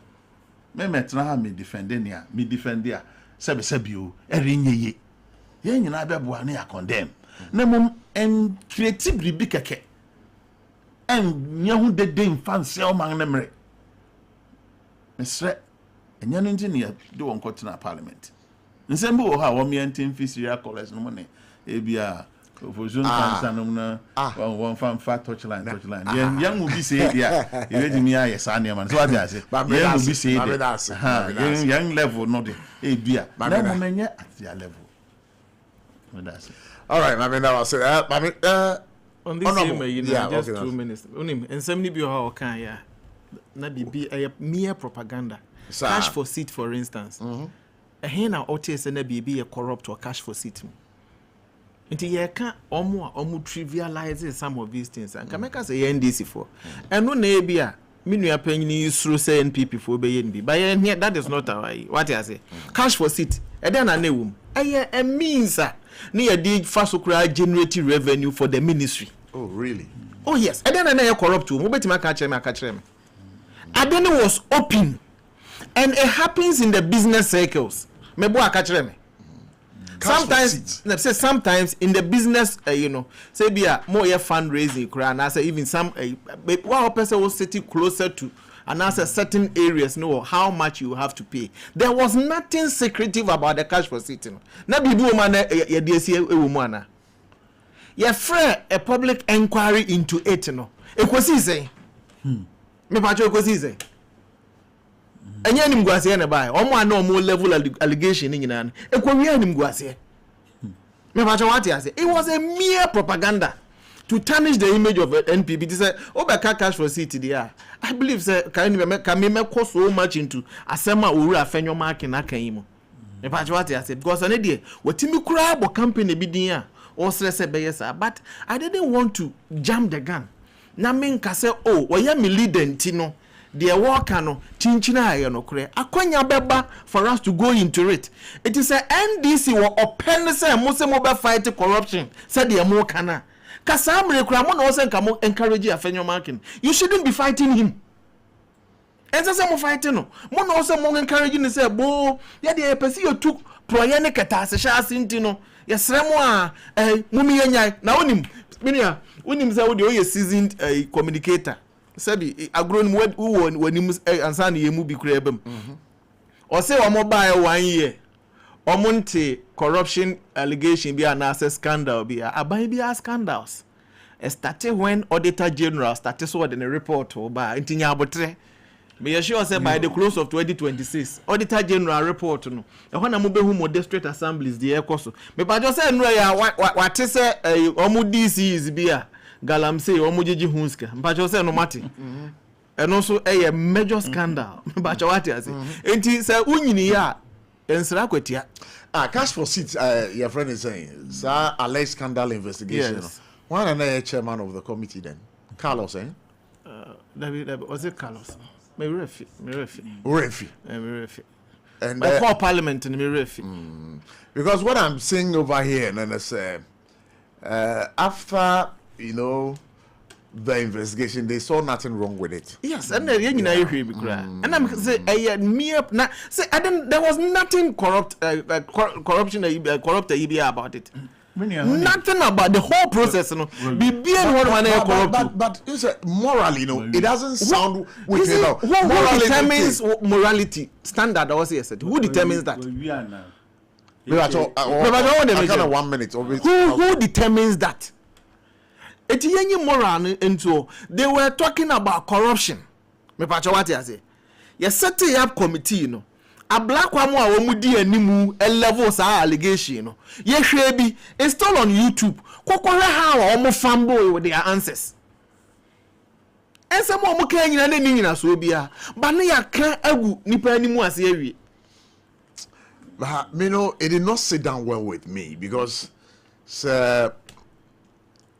S8: Me metna ha me defendenia, me defendia. Sebio erinye. Ye nyina beboa na ya condemn. Na mom en creative bi keke. En nyahu de infancy o man ne mre. Mesre enya no engineer de won kotena parliament. Nsembu wo ha wo me antin fishery college no ne ebia opposition kansanum na one fat touchline young will be say dia you ready me yes man so what I say young will be say young level not the ebia na mo menye at their level that's it.
S6: All right, I mean that was
S7: on this same just 2 minutes onim ensem ni bi ho kan ya na bibi mere propaganda cash for seat for instance na otis na bibi corrupt or cash for seat nti ye ka omo trivialize some of these things and can say NDC for eno na ebia menua panyini isuro say NPP for be yen bi but here that is not our what I say cash for seat e dey na newum a means na ye dey fasokura generate revenue for the ministry.
S6: Oh really?
S7: Oh yes, e dey na corrupt o mo betima ka kire me Adeni was open and it happens in the business circles me bo aka kire me. Sometimes in the business, say be a more fundraising, and I say even some one person was sitting closer to, and I say certain areas know how much you have to pay. There was nothing secretive about the cash for sitting. Na bibi woman ya DSC e woman. You frame a public inquiry into it, Ekosi say. Me pacho ekosi say. Anya ni mguase na bai omo ana omo level allegation ni nyina ekowia ni mguase me pacho what ya say it was a mere propaganda to tarnish the image of NPP. They say obeka cash for seat there. I believe say can me cost so much into asema owura afenyo mark na kan imo me pacho what ya say because on dey wetimi kura bo company bi din a o stress be yes but I didn't want to jam the gun na me nka say oya me leader ntino the worker no chinchina aye no kure akwanya beba for us to go into it. It is a NDC wo open say mo se mo be fight corruption said the mo kana kasamre kura mo no say nka mo encourage afenyo marking. You shouldn't be fighting him. Enza say mo fighting no mo no say mo encourage ni say bo ya de pesi you took proye ne keta se sha asinti no yesre mo a mumi yenya na onim minia onim say wo de o seasoned communicator sabi agronim wanim ansan ye mu bi kura ebam o say o mo buy 1 year o monte corruption allegation bi na access scandal bi aban bi scandals started when auditor general started so the report o ba ntinya abotre me sure say by the close of 2026 auditor general report no e ho na mo behu mo district assemblies the ekoso me ba just say no ya what say o mo DCs bi Galamsey omujiji hunska mpacho se no mate eno so a major scandal mpacho what you say enti say unyini ya ensra kwatia
S6: cash for seats your friend is saying sir alleged scandal investigation.
S7: Yes.
S6: One another chairman of the committee then Carlos
S7: David was it Carlos me refi
S6: and
S7: for parliament in me refi
S6: because what I'm seeing over here and then say after the investigation, they saw nothing wrong with it.
S7: Yes, and then and I'm say there was nothing corruption corrupt about it. Nothing about the whole process, you know.
S6: But you say morally, you know, it doesn't sound wicked.
S7: Who determines morality standard? Who determines that?
S6: I kind of 1 minute.
S7: Who determines that? It's any moral into they were talking about corruption. Me pacho what you say? You set up committee, you know. A black one more mudi animu a level sa allegation, you know. Ye shrebi install on YouTube. Kokore how omo fanboy with their answers. And some more can you na so bia. But na ya kan agu nipa animu ase awie.
S6: But you know, it did not sit down well with me because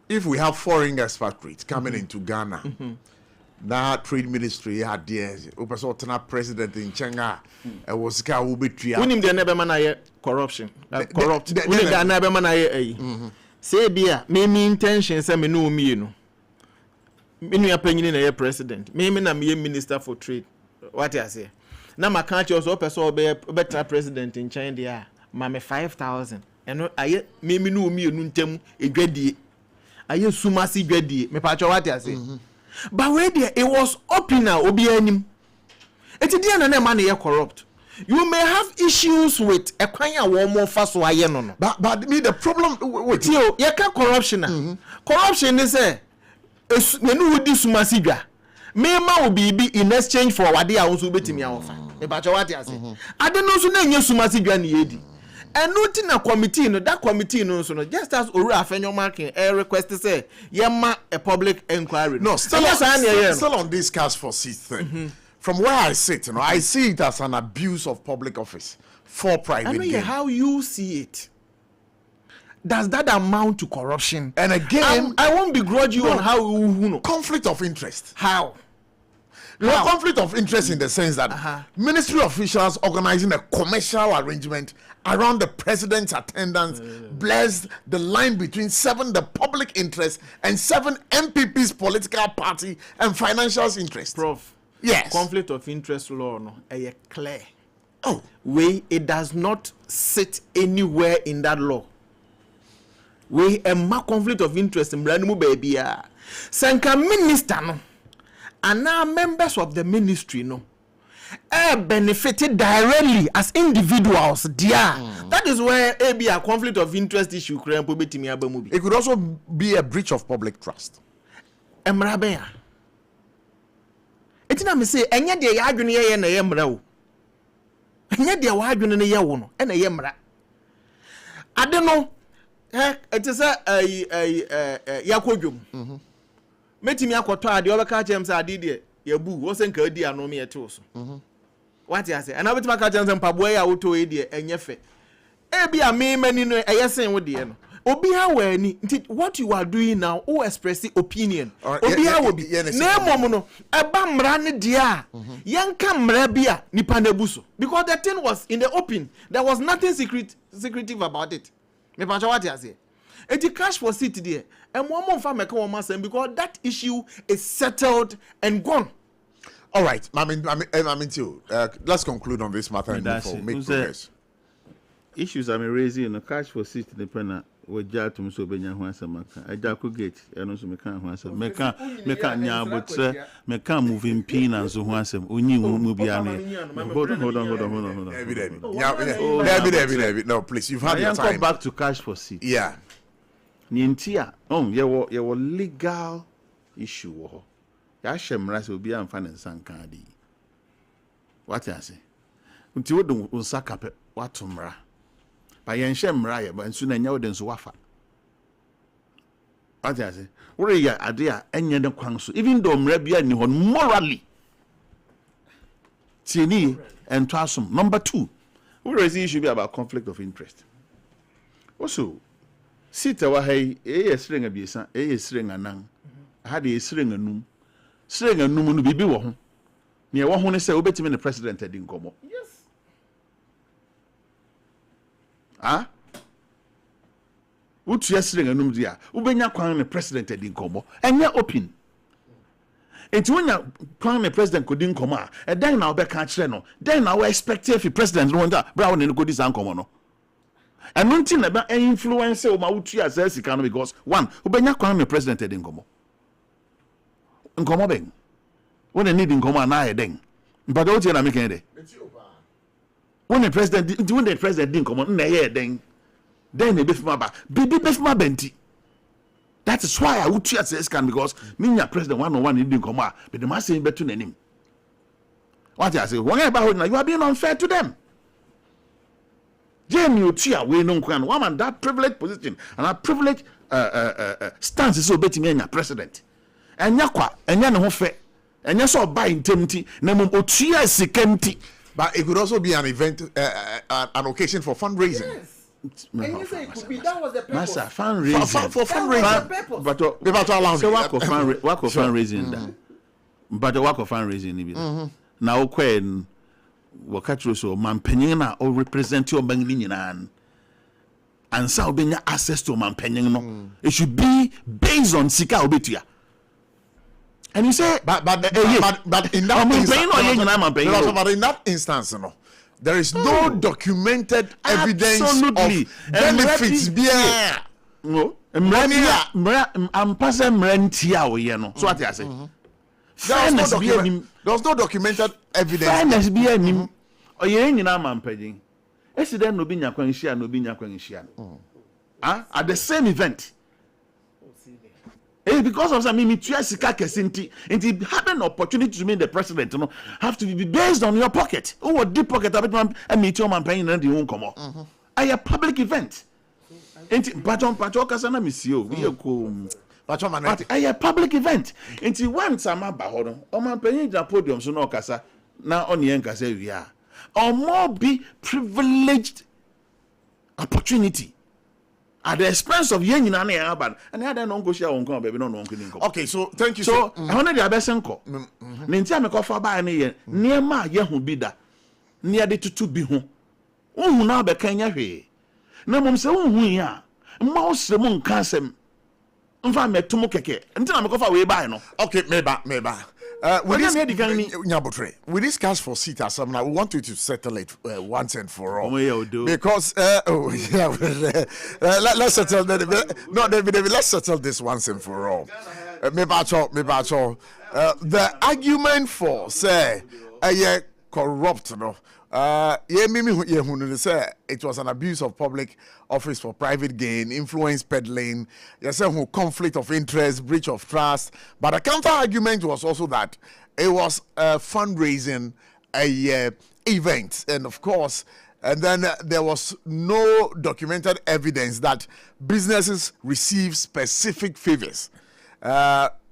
S6: if we have foreign expatriates coming into Ghana, now trade ministry had the president in China, it was Kawubitria.
S7: We need the never man corruption, corrupt. We need the never man. Say, dear, me intention, say me no me, you know. Me opinion in a president. Me na me minister for trade. What I say? Now my country also person better president in China. There, mame 5,000. And I me no me no ntem egwadi. Aye sumasi gwadi. Me pacho what I say? But where there it was open now obi anim. Eti dia na man here corrupt. You may have issues with a kwanya wo mo fa so aye no.
S6: But me the problem with
S7: you can corruption. Corruption is say menu wodi sumasi gwa. Me ma will be in exchange for what they are also betimi awofa. Me pacho what I say? Ade no so na nya sumasi gwa na yedi. And noting a committee, no, that committee, no, so just as Ura Fenyo marking a request to say, Yama a public inquiry.
S6: No, still on this cash for seat thing. From where I sit, you know, I see it as an abuse of public office for private.
S7: I mean, how you see it. Does that amount to corruption?
S6: And again,
S7: I won't begrudge you on how you know.
S6: Conflict of interest.
S7: How?
S6: No conflict of interest in the sense that ministry officials organizing a commercial arrangement around the president's attendance blurs the line between 7 the public interest and 7 MPP's political party and financial interest.
S7: Prof.
S6: Yes.
S7: Conflict of interest law no clear. Oh, way it does not sit anywhere in that law. We a conflict of interest in brand new baby. Sanka minister no. And now members of the ministry no benefited directly as individuals dear. That is where be a conflict of interest issue.
S6: It could also be a breach of public trust.
S7: Emrabeya. Etina me say enya de ya adwene ye na ye mra o. Enya de wa adwene ne ye wo no e na ye mra. Ade no it is yakodwom. Metimi akoto ade obeka chem say ade de yabu wo se nka adi ano me yete so. What you say? And I betima ka chem say mpaboa ya woto e de enye fe. E bia me mani no eyesen wo de no. Obi ha wani what you are doing now who express the opinion. Obi ha wo bi. Na mom no eba mra ne de a yenka mra bia nipa na buso because the thing was in the open. There was nothing secretive about it. Me pa what you say? Eti cash for city there. And one more for meka one saying because that issue is settled and gone.
S6: All right, I mean too. Let's conclude on this matter and make progress.
S8: Issues I'm raising in the cash for city dependent we jat to so benya ho asamaka. I jack gate and also meka ho asam. Meka nya but meka moving pin and so ho asam. Onyi mu bia ne. Hold on.
S6: David. No, please, you've had your time.
S8: Come back to cash for city.
S6: Yeah.
S8: Nintia, your legal issue wo. Ya shemra se obi amfa ne nsanka adi. What you say? Unti wo don unsaka pe watumra. Ba yen shemra ye ba nsu na nya wo den so wafa. What you say? Wore ya ade a enye den kwan so even though mra bia ni hon morally. Tieni ento asom. Number 2. Where is the issue be about conflict of interest? Also sita wa hai srenga biesa srenga nan ha de srenga num no bibi wo ho ne wo ho ne se obetime ne president adi nkomo.
S7: Yes.
S8: Utu srenga num dia ubenya kwan ne president adi nkomo enya open Enti wonya Kwame president kodi nkoma a den na obeka kire no den na we expect if president no wonder bra won ne kodi san nkoma no eno nti na ba influence o ma wutu as sika no because one obenya Kwame president edi nkoma ben when they need nkoma na e den but o tie na make dey when the president di nkoma na e den e be fuma ba bibi be fuma benti. That is why I would cheer scan because me president 101 in Koma, but the mass ain't better than him. What I say, whenever you are being unfair to them. Jamie, you cheer, we know one that privileged position and that privileged stance is so betting in your president. And yakwa, and yan no fair, and you saw buying temty, name o cheer sikenti.
S6: But it could also be an event, an occasion for fundraising. Yes.
S7: And you say it could be that was the purpose.
S8: Master, fundraising.
S6: For fundraising.
S8: But work of fundraising that. But the work of fundraising now when wakatro so mampenyin na o represent your bank nyina and so be access to mampenyin no. It should be based on sika obetua. And you say but in that instance no. There is no documented evidence of benefits. No, I'm passing rentia we no. So what I say?
S6: There's no documented evidence.
S8: Fairness be anim. O ye nyina mampagin. Accident no bi nyakwan hia no bi nyakwan hia. At the same event. Because of some sika kesinti, and it had an opportunity to meet the president, have to be based on your pocket. Oh, deep pocket, and meet your man paying and you won't come up. A public event. And Paton Casana Missio, a public event. And once I'm about or man paying the podium, so no Casa, now on Yanka say we are. Or more be privileged opportunity. At the expense of yen in an airban, and I don't go share on come, baby, no one can.
S6: Okay, so thank you.
S8: So, I wanted the best uncle. Ninja make offer by any year, near my yahu bida, near the to be home. Oh, now be Kenya way. No, mum say, oh, we are. Mouse the moon cansem. If I met Tumokeke, until I make offer way by no.
S6: Okay, maybe. We discuss for seat as we want you to settle it once and for all. Because let's settle let's settle this once and for all. The argument for say corrupt no. It was an abuse of public office for private gain, influence peddling, conflict of interest, breach of trust. But the counter argument was also that it was a fundraising event, and of course, and then there was no documented evidence that businesses receive specific favors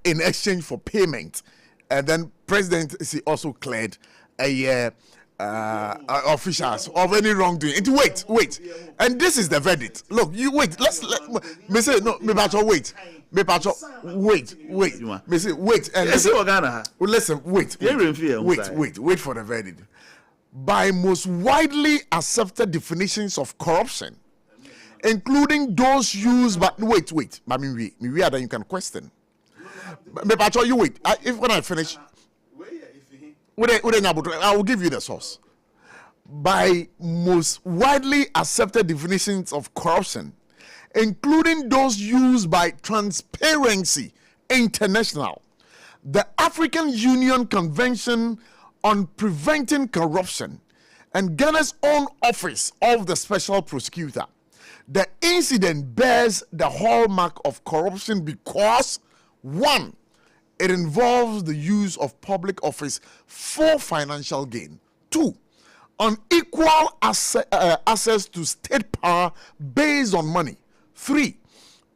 S6: in exchange for payment. And then President also cleared officials of any wrongdoing. Wait, and this is the verdict. Look, you wait. Me say no. Me pacho wait. Wait. Me say wait. And listen. Wait for the verdict. By most widely accepted definitions of corruption, including those used by wait. I mean, we are that you can question. Me pacho, you wait. If when I finish. I will give you the source. By most widely accepted definitions of corruption, including those used by Transparency International, the African Union Convention on Preventing Corruption, and Ghana's own Office of the Special Prosecutor, the incident bears the hallmark of corruption because, one, it involves the use of public office for financial gain. 2, unequal access to state power based on money. 3,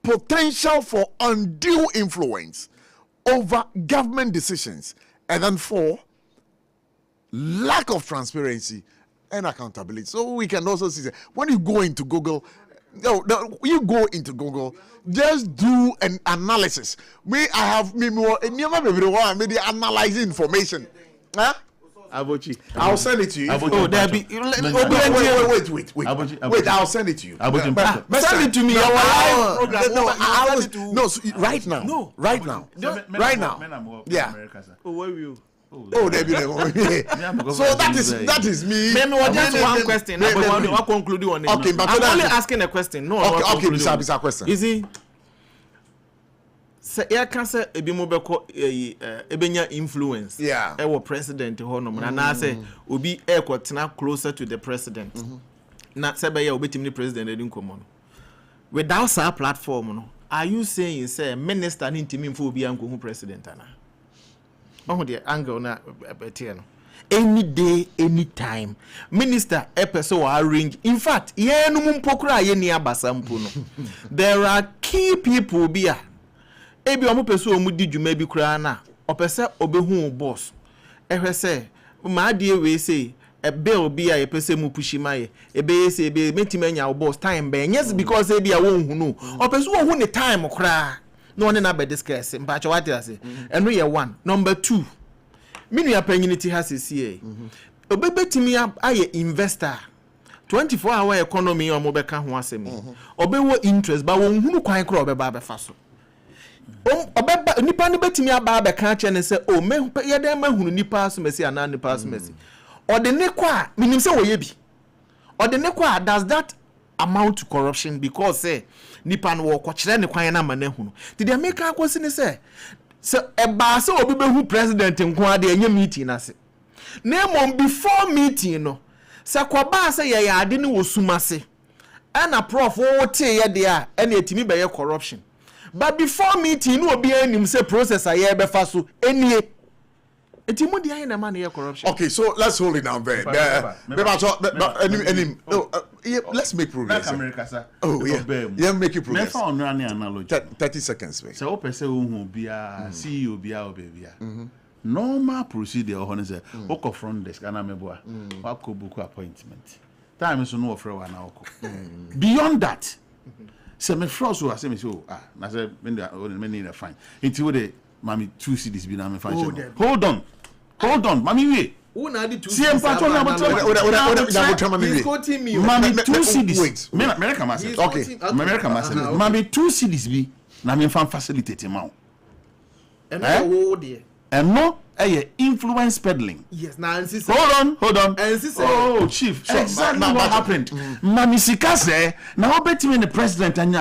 S6: potential for undue influence over government decisions. And then 4, lack of transparency and accountability. So we can also see that when you go into Google, just do an analysis. I have more analyze information. Huh?
S8: Abochi.
S6: I'll send it to you.
S7: Oh, there be.
S6: Wait. I'll send it to you.
S8: Abochi.
S7: Send it to me.
S6: Right now. No, right now. Right now. Yeah.
S7: Oh, where are you?
S6: Oh, there be. So that is me.
S7: Maybe just one question. I'll conclude on it.
S6: Okay, but
S7: I'm only asking a question. No.
S6: Okay. This question.
S7: Is it? Say, I can say ebi mo beko ebenya influence.
S6: Yeah.
S7: Ewo president ho no na na say obi ekotena closer to the president. Na say be ya obetim ni president edi nkomo no. Without our platform no, are you saying say minister ni ntimi mfo obi anko hu president ana? Oh the angle na betie no. Any day, anytime. Minister epeso wa arrange. In fact, ye no mpokura ye ni abasa mpo no. There are key people bia. Ebi omo peso omu di dwuma bi kura na opese obehu boss ehwe se ma de we say e bill bi a epese mu pushi maye ebe yese ebe metimanya boss time be yes because e bia won hu no opeso wo hu ne time kura no ne na be discuss mpa cha what ase eno ye one. Number 2 minu ya panyiniti ha sesi obebetimi aye investor 24-hour economy omo be ka ho asem obewo interest ba won hu kwan kura obeba be fa so obeba nipa ne betimi aba be ka che ne se o me ye dem mahunu nipa asomesi ana nipa asomesi ode ne kwa minim se woye bi ode ne kwa does that amount to corruption because say nipa no wo kwakire ne kwan na ma na hunu did they make akwasi ne se eba se obi behu president nko ade anya meeting na se na mom before meeting no se kwaba se ye ya ade ne wosumase ana prof wo te ye de a na etimi be ye corruption. But before meeting, no be any say process I be faso any.
S6: Okay, so let's hold it down there. Let's make progress. Oh yeah, make it progress. 30 seconds.
S8: So person who be CEO be baby. Normal procedure on say oko front desk ana meboa wako book appointment. Time is no offer one now. Beyond that. Se me frost was say me so na say me na fine until the mami 2 CDs be na me fine. Hold on mami we who na the 2 CDs mami 2 CDs me America master okay America master mami 2 CDs be na me fan facilitate ma
S7: and wo there
S8: and no influence peddling.
S7: Yes, now
S8: hold on. Oh, chief. So exactly what happened. Mami Sikase, now betting in the president and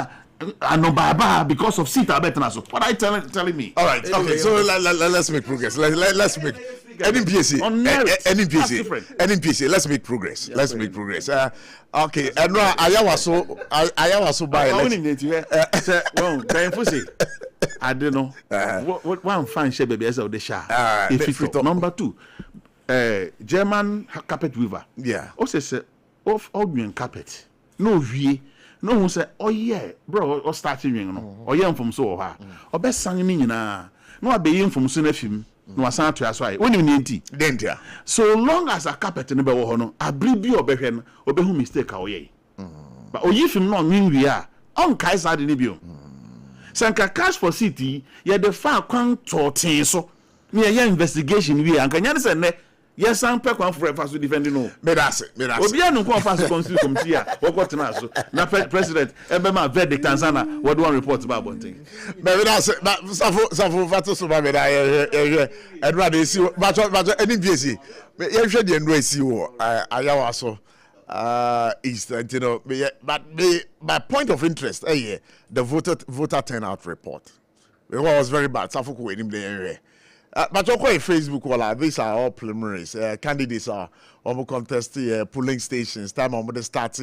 S8: baba because of seat abetna. So what are you telling me?
S6: All right, okay. So let's make progress. Let's make NPC. Let's make progress. Let's make progress. Okay. And Ayawaso by
S8: I don't know. What one fan share baby as of the sha. Number 2, German carpet weaver.
S6: Yeah.
S8: Also say off Albion carpet. No vie. No one say oh yeah, bro. Or starting you know. Or yeah from so ha. Or best sang me na. No abeyin from sunefim. No asan to aswai. When you need
S6: dentia.
S8: So long as a carpet no be wo ho no, abribi obehwe no, obehu mistake a oye. But oyifim no nwi wi a, on kai sa de ne bio. Sanka cash for city, ye the far kwan totin so. Me ye investigation wi anka nya se ne yes am pe kwan for so defend no.
S6: Me that's it.
S8: Obi anu kwan for constitution committee a wo kwotena so. Na president ebe ma verdict Tanzania what one report about bonting.
S6: Me that's it. Safo fato so ba me da Edward esi but any BC. Ye hwe de enu esi wo Ayawaso East, you know, but my point of interest, the voter turnout report. It was very bad. But okay, Facebook, these are all preliminaries. Candidates are almost contesting polling stations. Time on the start.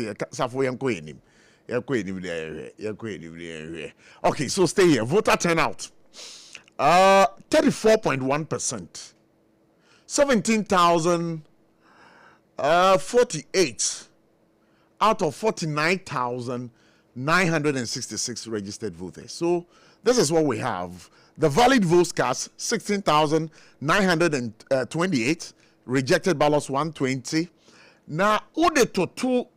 S6: Okay, so stay here. Voter turnout. 34.1%. 17,048 out of 49,966 registered voters. So this is what we have. The valid votes cast 16,928, rejected ballots 120. Now, all the total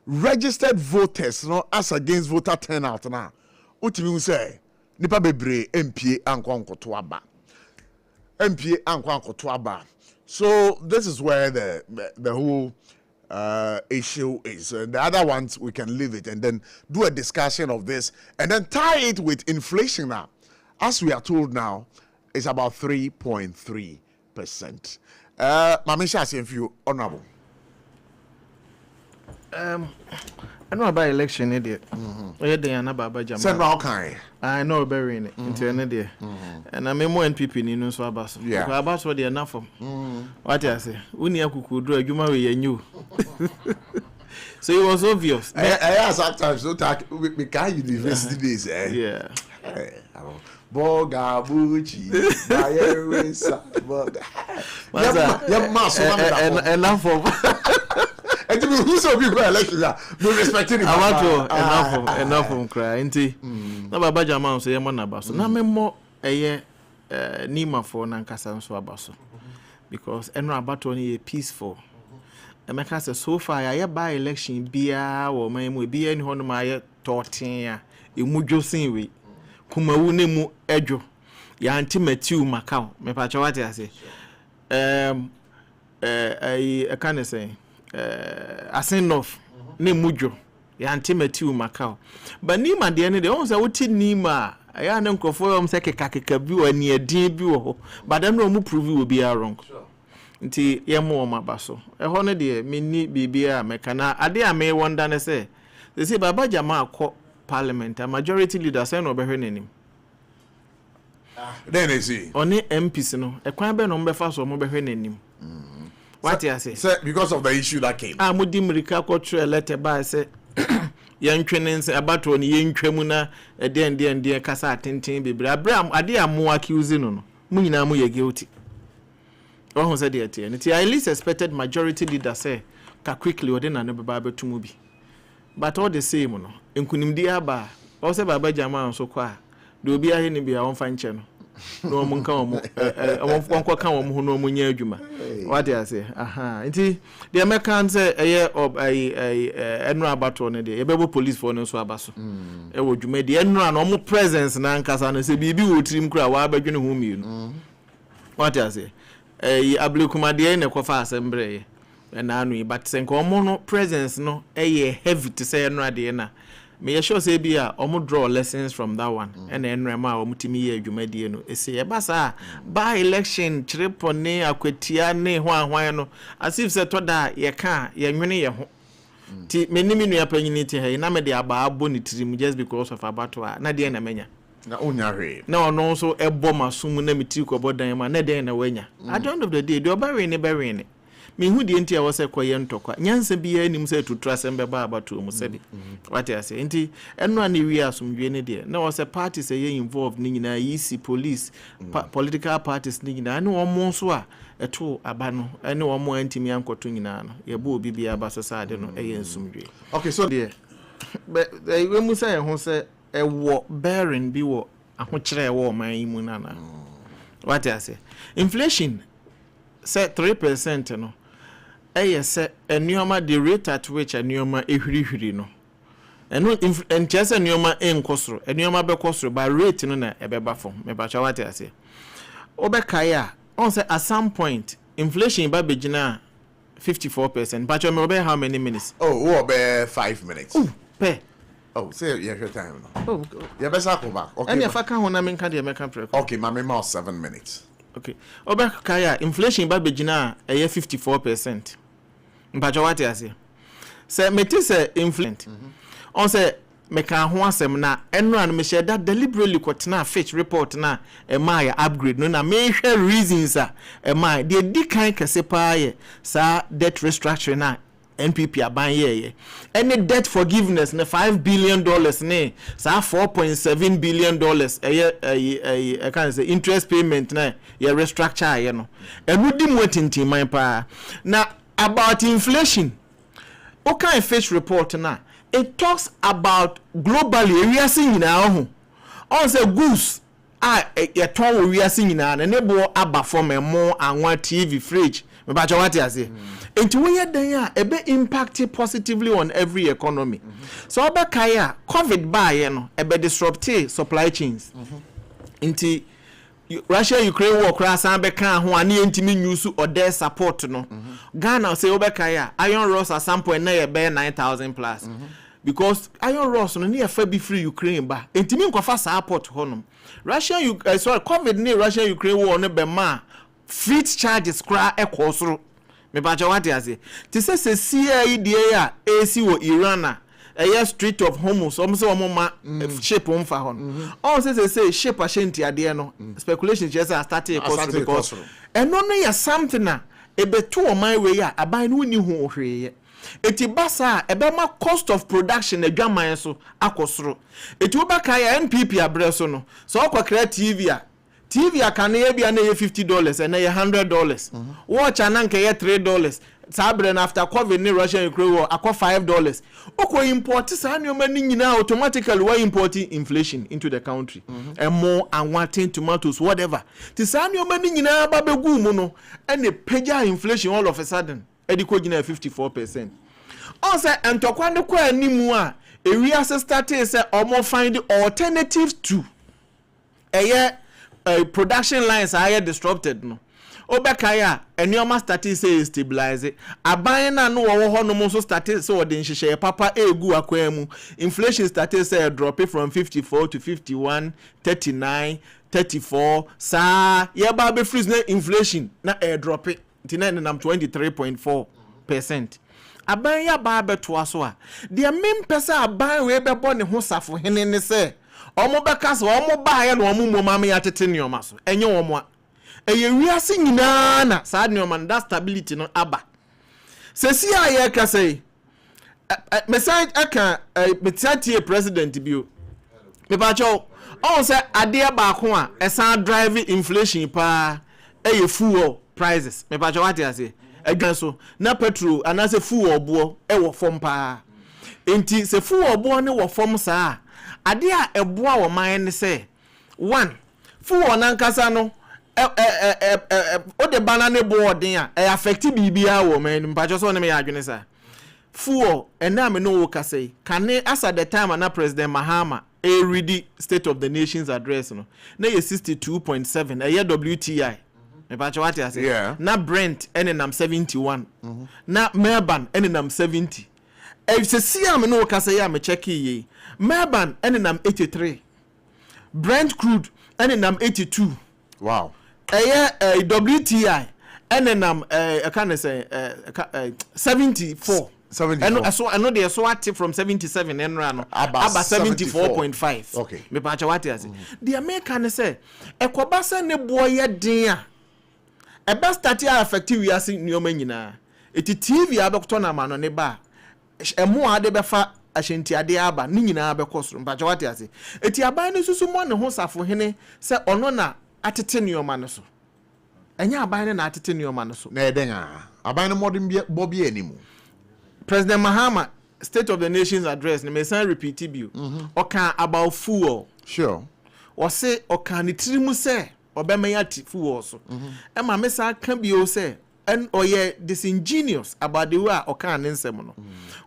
S6: registered voters, no, as against voter turnout now. What you say? Nipa bebre MPA anko anko to aba. MPA anko anko to aba. So this is where the whole issue is. The other ones we can leave it and then do a discussion of this and then tie it with inflation now. As we are told now, it's about 3.3%. Mamisha, if you honorable.
S7: I know about election, idiot. I know about
S6: Send how kind.
S7: I know about it into an idea. And I'm more NPP in so about. Yeah, about what they enough of. What I say, Unia could do a Jumari and you. So it was obvious.
S6: I asked sometimes, so we can't university days, eh?
S7: Yeah.
S6: Bogabuchi,
S7: enough of.
S6: And to be who's of you go election, we respecting him.
S7: Enough of cry. Inti. Na baba jama so yema na baso. Na memo eye nima for nankasa so abaso. Because enra abato ni peaceful. Emeka say so far ya by election bia wo memu bia ni hono ma ye totin ya. Emudwosin we. Kumawu ne mu edwo. Ya anti Matthew Macau. Me pa cha what I say. I can say asenof ne mujo ya antimati Macau but nima de ne de on say wuti nima ya na nkofo yom say keka bi wani edin bi wo but dem no mu prove we be wrong nti yemo ma baso ho ne de menni bibia mekana ade a me wonder ne say they say baba jama akọ parliament a majority leader say no be hwe nanim
S6: then they see
S7: oni MPs no ekwan be no mbefa so mo be hwe nanim. What I say?
S6: Sir, because of the issue that came.
S7: Mudimirika kotre letter by say yantwenense abato ni yentwemu na de kasa atenten bebre abram ade amu accuse no mu nyina mu ye guilty. Ohun say dey tie. Nti at least expected majority leader say ka quickly ode na no beba betumu bi. But all the same no enkunimdi aba o say baba jama so kwa de obi ahe ni bia won fa nche no no mun kan omo won kan omo no mu nya adwuma. What I say? Nti the American say eye enro abato ne de ebebo police for no so abaso e wo dwuma de enro na omo presence na nkasa no say bibi wo trim kura wa abadwene ho mi no. What I say? Ablekuma de ne kofa assemble na anu but say nko omo no presence no heavy to say enro de na me sure say bia omo draw lessons from that one and enro ma omo timi ye adwuma de no e say e basa by election chirepone akwatia ne hwan no as if say to da ye ka ye nwene ye ho ti menimi nua panyini ti he na me de aba abo ni trim just because of abato na de na menya
S6: na onya hwe
S7: na ono so ebo masum na mitiri ko bodan ma na de na wanya at the end of the day do obawe ne bewe ne me hu de ntia wo se koye ntokwa nyansa bia anim se tutura sembe ba abato mu sebi what I say nti eno ani wi asumdwe ne de na wo se party se ye involved ni nyina yisi police political parties ni nyina ne wo mo so a eto aba no ene wo mo antimi ankoto nyina no ye bo obi bia ba so sade no eye nsumdwe
S6: okay so
S7: de we mu se ho se e wo bearing bi wo ahokyere wo man yi mu nana what I say inflation say 3% no say enuoma the rate at which enuoma ehwirihwiri no eno enchese enuoma enkosoro enuoma bekosoro by rate no na ebeba fom me ba cha what I say obekaya on say at some point inflation ba begina 54% but you remember how many minutes
S6: be 5 minutes
S7: pe
S6: say your time no you better come back okay
S7: and if I can ho na me kan de me kan pre
S6: okay my memo 7 minutes
S7: okay obekaya inflation ba begina 54%. But what I say? Say metis influent. On say meka ho asem na enra no me share that deliberately kwotena Fitch report na e my upgrade no na me hwe reasons e my the dikan kese pa ye sa debt restructuring na NPP aban ye any debt forgiveness na $5 billion ne sa $4.7 billion I can say interest payment na ye restructure ye no enu di mu tintin man pa na about inflation okay Fitch report na it talks about globally area sing na ho on say goods ye ton we sing na ne bo aba from mo anwa TV fridge me ba cha what you say into we dan ya e be impact positively on every economy so obekaya covid buy no e be disrupt supply chains into Russia Ukraine war crash and beka ho ani entimi news or their support no. Ghana say obeka ya iron rods at some point na ye be 9,000 plus. Because iron rods no near fa be free Ukraine ba. Entimi nkwafa support honom. Russia COVID ni Russia Ukraine war no be ma fleet charges kra ekosoro. Me ba ja what say. Ti say CIA dia AC wo Iran a Street of Hormuz almost ship on for hon. All say ship a shanty ade no speculation just started because and no na something na e be to my way ya aban no ni ho hweye. Eti basa e be ma cost of production adwaman so akosoro. Eti obaka ya NPP abreso no so okwa TV a can be na $50 and na $100. Watch ananka ye $3. Sabren after COVID ni Russia Ukraine war akwa $5. Oko import sa nyoma ni nyina automatically we importing inflation into the country. And more and wanting tomatoes whatever. Ti sa nyoma ni nyina ba begu mu no and the pagya inflation all of a sudden e di ko gina 54%. On say entokwa ne kwa animu a we assess started say omo find alternatives to production lines are disrupted no. Obekaya enioma started say stabilize it. Aban na no wo ho no so started so the nhihye papa egu akwemu. Inflation started say drop it from 54 to 51, 39, 34. Sa ye ba be freeze na inflation na drop it. Tinai na 23.4%. Aban ya ba beto so a. The main person aban we be born ho safo hene ne say omo beka so omo ba ya no omo mama ya tete nioma so. Enye omo a eye wiase nyina na saa neoman that stability no aba sesi aye ka say message aka metiatie president bio me ba cho on say ade ba ko a esan drive inflation pa eye fuel prices me ba cho what you say adwan so na petrol anase fuel obo e wo fom pa enti se fuel obo ne wo fom saa ade a eboa wo man ne say one fuel nankasa no o de banana board a affect bibia wo man mpacho so ne me adwene sa fuel ena me no wo ka say can as at the time na President Mahama read State of the Nation's address no na 62.7 WTI me mpacho what you say na Brent enenam 71 na Melbourne enenam 70 se sia me no wo ka say ya me check ye Melbourne enenam 83 Brent crude enenam 82
S6: wow WTI enenam
S7: I can say 74 and so I know they so active from 77 and run about 74.5
S6: okay
S7: me pa cha what you say the American say ekobasa ne boye den a e best start affect we are seeing nyoma nyina eti TV abekto na ma no ne ba emo ade be fa ashenti ade aba ni nyina abekosoro pa cha what you say eti aban ne susu mo ne ho safo hene se ono na atete nioma no so enya aban na atete nioma no so
S6: na eden aban no modern bobi animu
S7: President Mahama State of the Nation's address ne mesan repeat bio oka about fuel
S6: sure
S7: o say oka ne tirimu say obemanya ti fuel so e ma mesa ka bio say and oye disingenuous about the way oka ne nsem no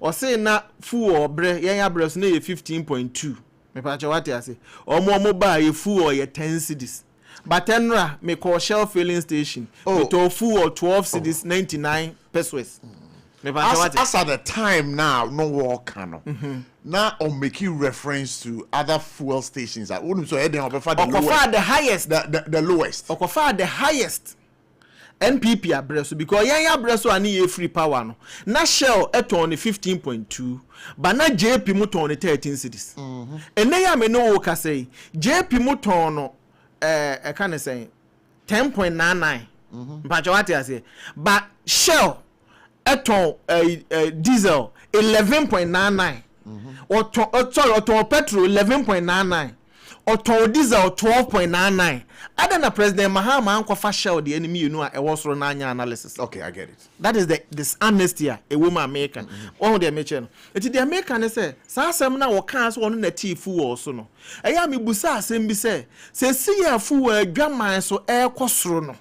S7: o say na fuel bre yan abre so na 15.2 me pa cha what you say omo ba ye fuel ye 10 cedis. But Enra me call Shell filling station. Me to fuel 12 cedis 99 pesos.
S6: As at the time now, no war cano. Now I'm making reference to other fuel stations. I wouldn't say the
S7: highest,
S6: the lowest.
S7: Okofa the highest. NPP abreso because ya abreso ani free power no. Na Shell eton 15.2, but na JP moton 13 cedis. And ya me no wo ka say JP moton no I can say 10.99. But what I say, but Shell eton diesel 11.99. Or petrol 11.99. Or diesel 12.99. Other than President Mahama uncle for Shell the enemy you know I was running analysis.
S6: Okay, I get it.
S7: That is this amnesty a woman American. One the American. It the American say sa asem na wo kan so no na tea fuel so no. Eya me busa asem bi say see ya fuel adwaman so ekosoro no.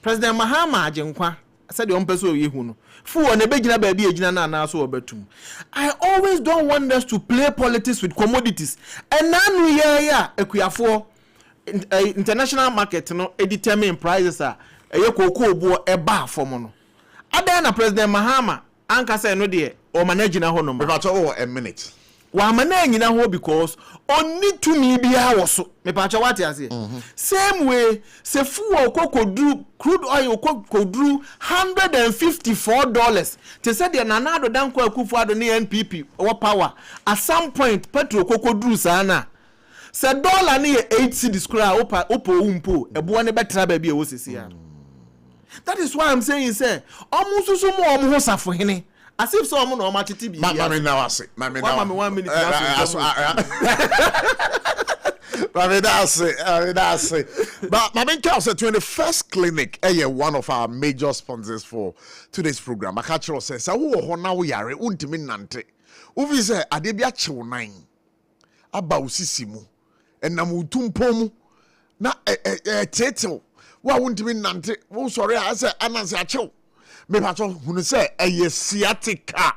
S7: President Mahama agenkwa said the person we hu no. Fuel na be gina ba bi agina na na so obetum. I always don't want us to play politics with commodities. And nanu ya ekuafo international market no determine prices a cocoa bo eba from no ada na President Mahama anka say no de o manage na ho no
S6: me pacho a minute
S7: wa manage na ho because oni to me bia wo so me pacho what you say same way se fuel cocoa crude oil cocoa $154 te say de nanado danko akufu ado ne NPP or power at some point petrol cocoa sana se dollar ne 8 cedis kura opo umpo ebo ne betra ba bia wo sisi ya. That is why I'm saying say omususu mo omo ho safo hene as if so omo no ma tete bi.
S6: Mami now say. Mami now.
S7: Mami 1 minute.
S6: Mami that's it. But Mami Charles, 21st Clinic, one of our major sponsors for today's program. Akachiro says, "Sa wo ho na wo yare untimi nante. Uvi say ade bia chewo nan. Aba usisi mu. Enam utumpo mu. Na tetel. Wa untimi nante. Wo sorry I say ananse achewo. Me pacho hunu say sciatica.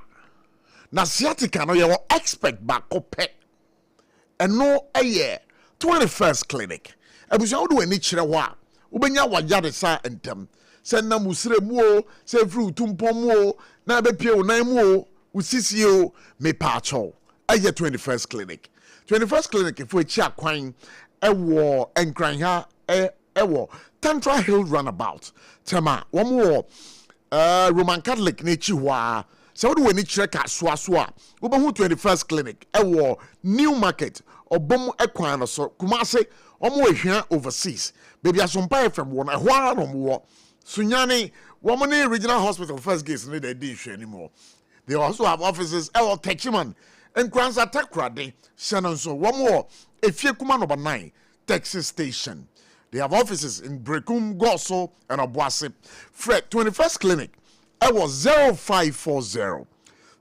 S6: Na sciatica no ye wo expect back ope. Eno 21st Clinic. Ebusia wo do ani kire ho a ubenya wajade sa entem. Se na musire mu o, se fru utumpo mu o, na be pie o nan mu o, usisi o me pacho. 21st Clinic. 21st Clinic if we chia kwan ewo enkran ha ewo Tantra Hill Runabout. Tema wo mo Roman Catholic ne chi ho a se wo do ani kire ka so a wo be hu 21st Clinic ewo New Market obom ekwan no so Kumase omo ehwa overseas baby asompa FM won ehwa no mo sunyane woman regional hospital first gate no dey dey anymore. They also have offices El Techiman and Kranza Takrade Shannon so womo efie kuma no 9 Texas station. They have offices in Brekum, Goso and Obuasi. Fred 21st Clinic was 0540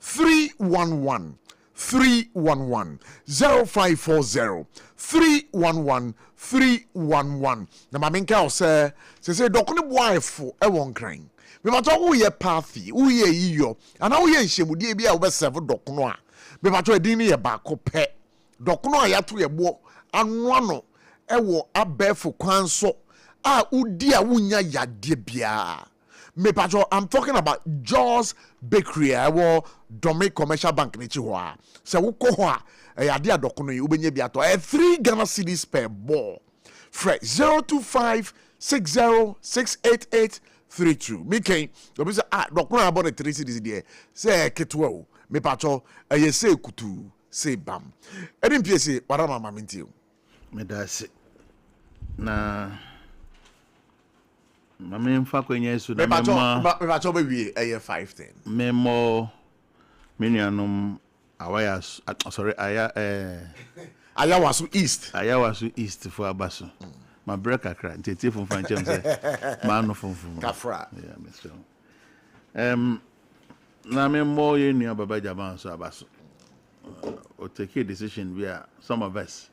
S6: 311 311 0540 311 311. Na maminka say dokune boyfo e won kran. Me mato wo ye pathy, wo ye yiyo. Ana wo ye nhemudie bia wo be serve dokuno a. Me mato edin ne ye ba ko pe. Dokuno a yato ye bo ano e wo abefo kwan so a udi a wunya yade bia. Me pacho, I'm talking about Jaws Bakery. I will Domain Commercial Bank ni chiwa. Se wuko ho a yade adokono yi ubenye biato 3 Ghana cedis per ball. Fred 025 60 Mike, obi say dokono about the 3 cedis there. Say ketwa o. Me pacho ye say kutu say bam. Edim pese warama maminti o.
S8: Me dase. Na Mame mfa kwenye su na mema
S6: me pacho be wie 510
S8: memo menianom
S6: Ayawaso East for abaso my break cry tete funfan chem say man no funfun kafra yeah Mr.
S8: na memo ye nua baba jaban so abaso o take a decision where some of us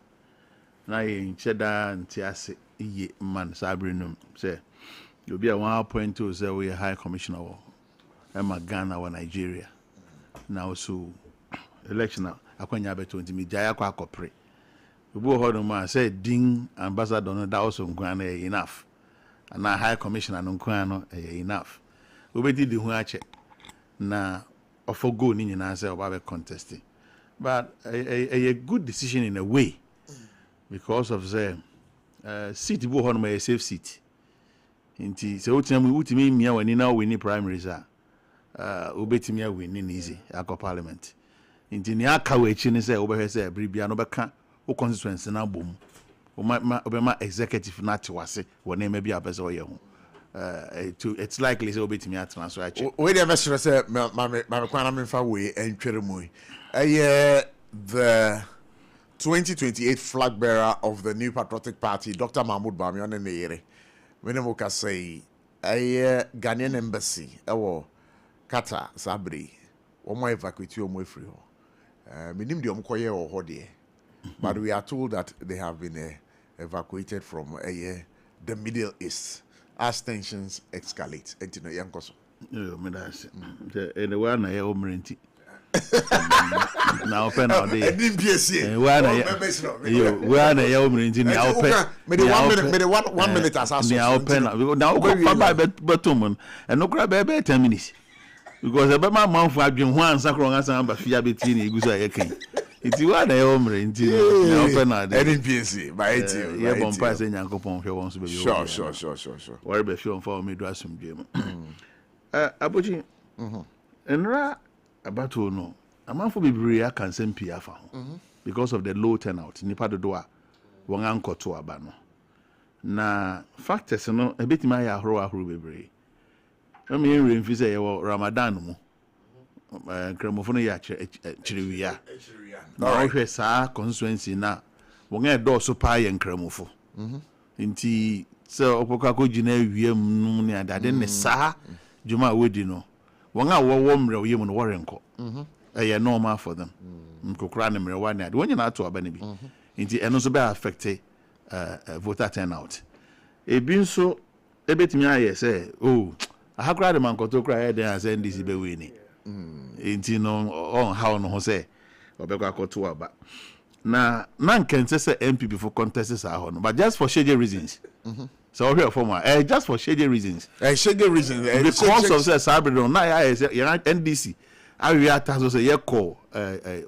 S8: na ye ncheda ntiase iye man sabrinum say you'll be a 1.2 say we high commissioner Emma Ghana or Nigeria. Now so election akwanya beto ntimi jaya kwa akopre. Ubo hodo ma say ding ambassador no da also nkwana enough. And na high commissioner no nkwana no enough. Ubeti di hu ache na ofogo ni nyina say oba be contesting. But a good decision in a way because of the seat bo hodo ma a safe seat. Inti se utimi mia wani na wini primaries obetimi a wini easy akọ parliament inti ni aka we chi ni se obehwe se bribia no beka o constituency na bom obema executive na tiwase wona ma bia pese oye ho it's likely se obetimi atena so ache
S6: we dey mesure se ma kwana me fa we entwere mu the 2028 flag bearer of the New Patriotic Party Dr. Mahmoud Bawumia on the yere when I say a Ghanaian embassy, Qatar, Sabri, or my evacuate you more free. Minim the Omkoye or Hodie. But we are told that they have been evacuated from the Middle East as tensions escalate. And you know, Yankoso.
S8: No, me that's the one I omrenti. na open all day
S6: edim PSA
S8: we are na ya omrinti na open
S6: me the 1 minute as aso
S8: na open na open ba betum and no grab 10 minutes because ebe ma manfo adwen ho ansa kro ansa ba fia beti na igusa ye kan iti wa na ya omrinti na open all day
S6: edim PSA ba eti
S8: ye bon pass Nyankopon hwe won so be
S6: sure
S8: worry be feel for me do asomdwe mu abochi enra abato no amanfo bebree aka nsem pia afa ho because of the low turnout nipa dodo a won ankoto aba no na factors no ebetima ya ahoro bebree me enre mfi say ye Ramadan mu kramofo no ya chiriwia na ohwe saa constituency na won edo so pa ye nkramofo nti so opoka ko gina wiem num ne adade ne saa juma wedi no won a wo mre oyem no worenko normal for them nkokra ne mre wa ne ade won nyina ato aba ne bi nti eno so be affect voter turnout ebi nso ebetimi aye say ahakra de mankoto kra ya den say ndisi be we ni nti no on how no ho say obekwa akoto aba na nkense say MP before contests are hono but just for shady reasons so here former just for shady reasons because of say Sabridon na ya NDC we are taso say call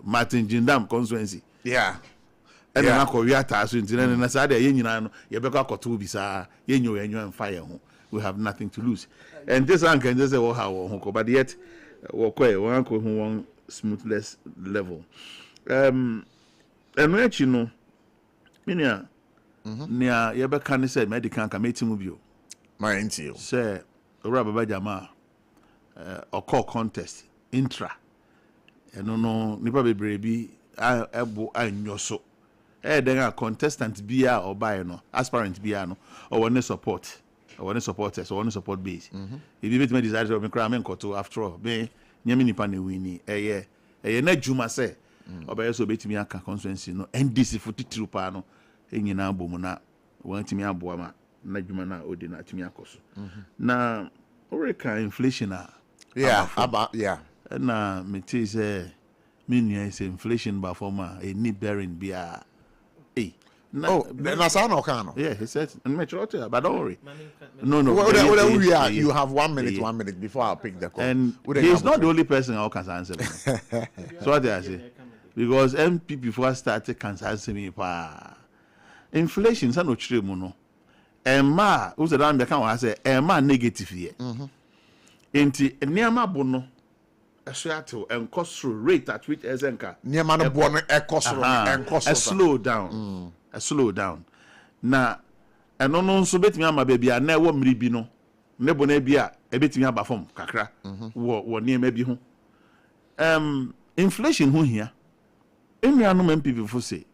S8: Martin Jindam constituency and na ko we are taso ntina na say dey nyina no ye beko akoto bi sa ye nyo enyo fire ho we have nothing to lose and this one can just say what how ho but yet wo one ko one smoothless level eno echi no minia nia ye beka ne say medical ka metimu bio
S6: my ntio
S8: say ora baba jama okọ contest intra eno no nipa bebre bi ebo anyoso den a contestant bia obaye no aspirant bia no or one support supporters or one support base if you me desire to me cry men koto after all be nyame nipa na wini eye na djuma say obaye so betimi aka constituency no NDC for titru pa no enyina bomu na wantimi aboa ma na djuma na odi na atimi akoso na oreka inflation na me tell say me say inflation ba forma a need bearing bia
S6: that's no can.
S8: Yeah, he said, and but don't worry. No.
S6: You have 1 minute before I pick the call.
S8: And he's not the only person who can answer me. So what did I say? Because MP before started can answer me. Inflation, so no true mono. Emma, who's the one that can say Emma negative here. Inti Niama bono. And cost through rate at which Ezenka.
S6: Niama bono and cost
S8: slow down. Na eno no so betimi ama bia na ewo mmiri bi no ne bo na bia e betimi aba fom kakra wo niema bi ho inflation ho hia enuanom MPP fo say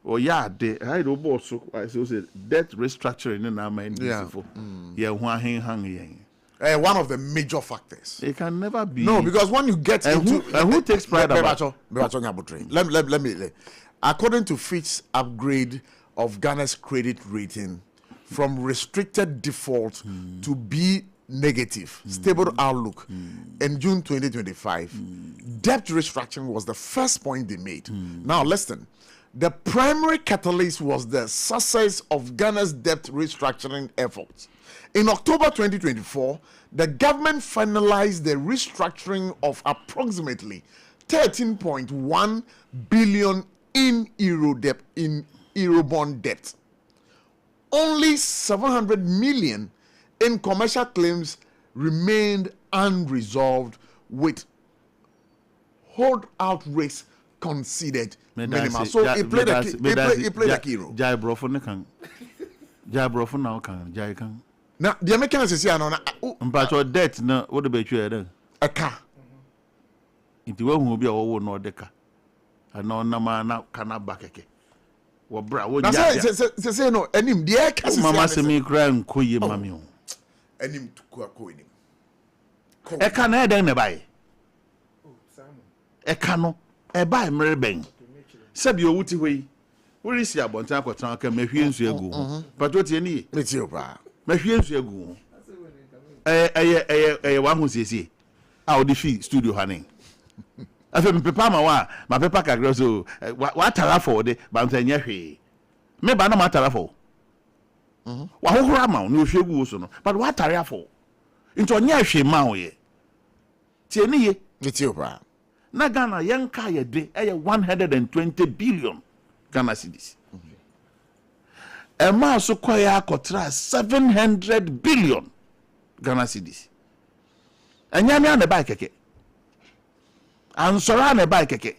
S8: o ya de I do boss so I say debt restructuring na ama NDC fo ye ho ahen hang yen
S6: one of the major factors.
S8: It can never be.
S6: No, because when you get into
S8: who takes pride about
S6: let me according to Fitch's upgrade of Ghana's credit rating from restricted default to B negative, stable outlook in June 2025, debt restructuring was the first point they made. Now listen, the primary catalyst was the success of Ghana's debt restructuring efforts. In October 2024, the government finalized the restructuring of approximately 13.1 billion in Eurobond debt. Only 700 million in commercial claims remained unresolved, with holdout rates considered minimal. So he played a key role.
S8: Jai Brofo kan. Jai Brofo now kan.
S6: Now the Americans say no.
S8: But your debt na what about you then?
S6: A car.
S8: Inti wo hu bi a wo no deka. Ano na ma na kana bakeke. Wo bra wo ja.
S6: Say no enim de e ka
S8: mama se me kra nkoye mami o.
S6: Enim to ko enim.
S8: E ka na e den ne bai. E ka no e bai mre ben. Se bi owuti hoi. Wo risi abontan akotan ka mahwie nsu egu. Pato tie ni.
S6: Meti o bra.
S8: Mahwie nsu egu. Wa hu siesie. A odi fi studio hanen. afa me pepa ma wa ma pepa kakra so wa tara for de ba ntanya hwe me ba na ma tara for wa hohora ma no hwegu so no but wa tara for into onya hwe ma wo ye tie ne ye
S6: Ethiopia
S8: na Ghana yanka ye de 120 billion Ghana cedis Emma so koya kotra 700 billion Ghana cedis anyame an buy keke ansora an buy keke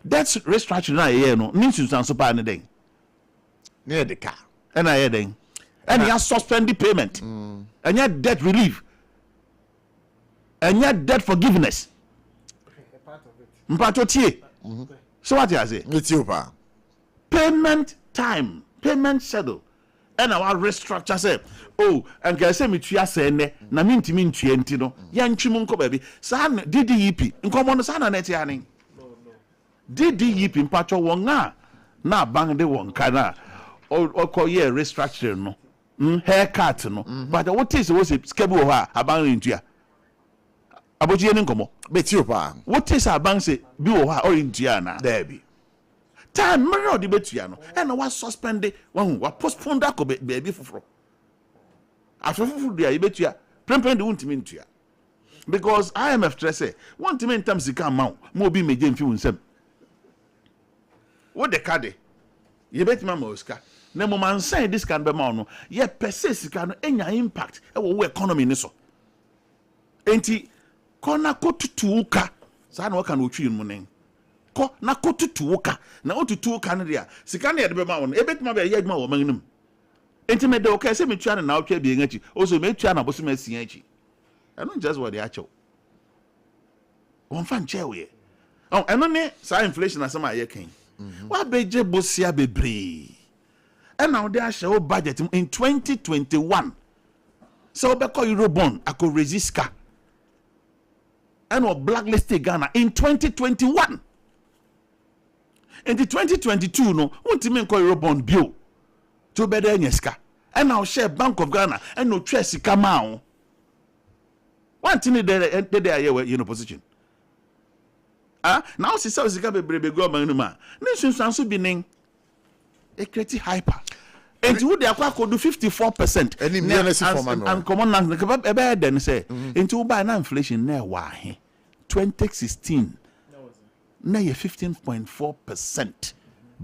S8: that's restructuring na ye no nin susan so pa ne den
S6: near the car
S8: and I den and you suspend the payment and you debt relief and you debt forgiveness mpato tie so what you say
S6: Ethiopia
S8: payment time payment schedule and our restructure say oh and can say me tua say ne na me ntimi ntua nti no ya ntwim nko ba bi sa DDEP nkomo no sa na net ya ne DDEP mpacho won na bang de won kana okoye restructure no haircut no but what is was schedule ha abang ntua abochie ne nkomo
S6: Ethiopia
S8: what is abang say bi wo ha or ntua na
S6: there be
S8: time mirror the betua no and was suspended one was postponed that baby fufuro afufu dia betua prempren de wuntimi ntua because IMF stress want me in terms sika amount mo bi meje mfi wunsem what the card ye betima ma oska na mo man say this can be ma no ye pese sika no enya impact e wo economy ni so enti kona kotutu ka sa na wo kan otwi mu nen ko na kotutu ka na otutu ka ne dia sika na ye de be ma wo no e betima be ye adwuma wo magnum enti me de okay say me tua na otwa bi engachi also me tua na boso ma sia achi I don't just what they actual one fan chair we oh eno ne sa inflation asem aye kan wa beje bosia bebre and now they show budget in 2021 so be call Eurobond ako resist and or blacklisted Ghana in 2021 in the 2022 no untimi call Eurobond bio to better nyeska and now share Bank of Ghana and no trust sika one thing they are in opposition now si say sika bebrebe go man no ma ne sunsan so bi nen e create hyper and who they akwa do 54% and common land e be den say into buy na inflation na wa he 2016 na ye 15.4%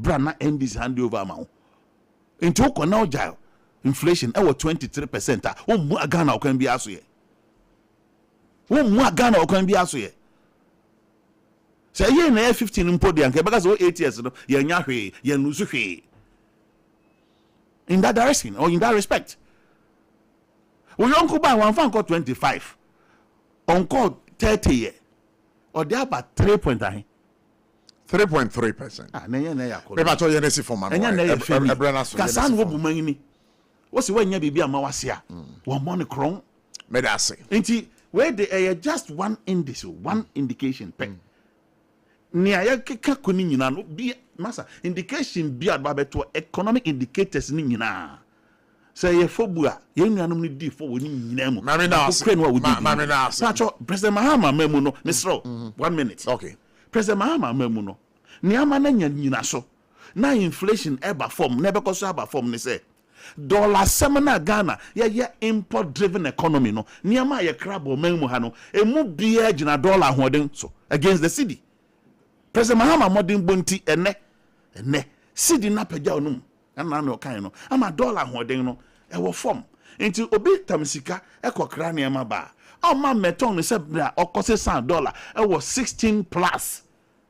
S8: brana NDC hand over amount into ko na oja inflation e was 23% o mu Ghana o kan bi aso ye wo mu Ghana o kan bi aso ye say ye na 15 mpo de anke because 8 years no ye nya hwe ye nusu hwe in that direction or in that respect we uncle buy one fan called 25 uncle 30 year or they about 3.9
S6: 3.3%.
S8: na ye na ya ko
S6: Be ba to ye na si for man
S8: kasan wo bu mangini wo se wanya bibi ama wase a wo money kron
S6: me da say
S8: enti where they just one indication pen ni aya keka ko ni nyina no bi masa indication bi adba beto economic indicators ni nyina say ye fobua ye nuanom ni di fo woni nyina mu
S6: mame na
S8: President Mahama memu no misro 1 minute
S6: okay
S8: President Mahama memu no ni ama na nyina so na inflation eba form na be so aba form ni say dollar semana Ghana ye import driven economy no niama ye crabo memu ha no emu bia gina dollar hoden so against the cedi President Mahama modern bonti ene cedi na pagya onum na no kan no ama dollar hoden no e wo form enti obi tamsika e kokra niama ba o ma meton se bra okose $100 e wo 16 plus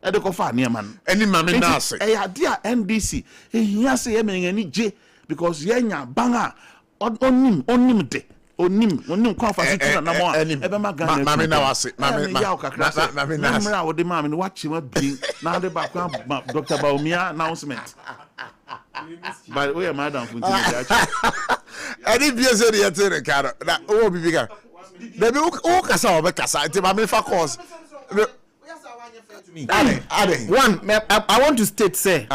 S8: e de ko fa niama no
S6: eni mame na ase
S8: e ya dia NDC e hia se ye menani je because yenya banga onim kwa fasiti na mo ebe magana
S6: mame na wase mame
S8: na mra wo de mame no wachi ma bi na de ba kwa Dr. Baumia announcement but we are madam funti
S6: ani bia se de yetere karo na o bibi ka da bi o kasa o be kasa ti mame fa course
S7: one I want to state say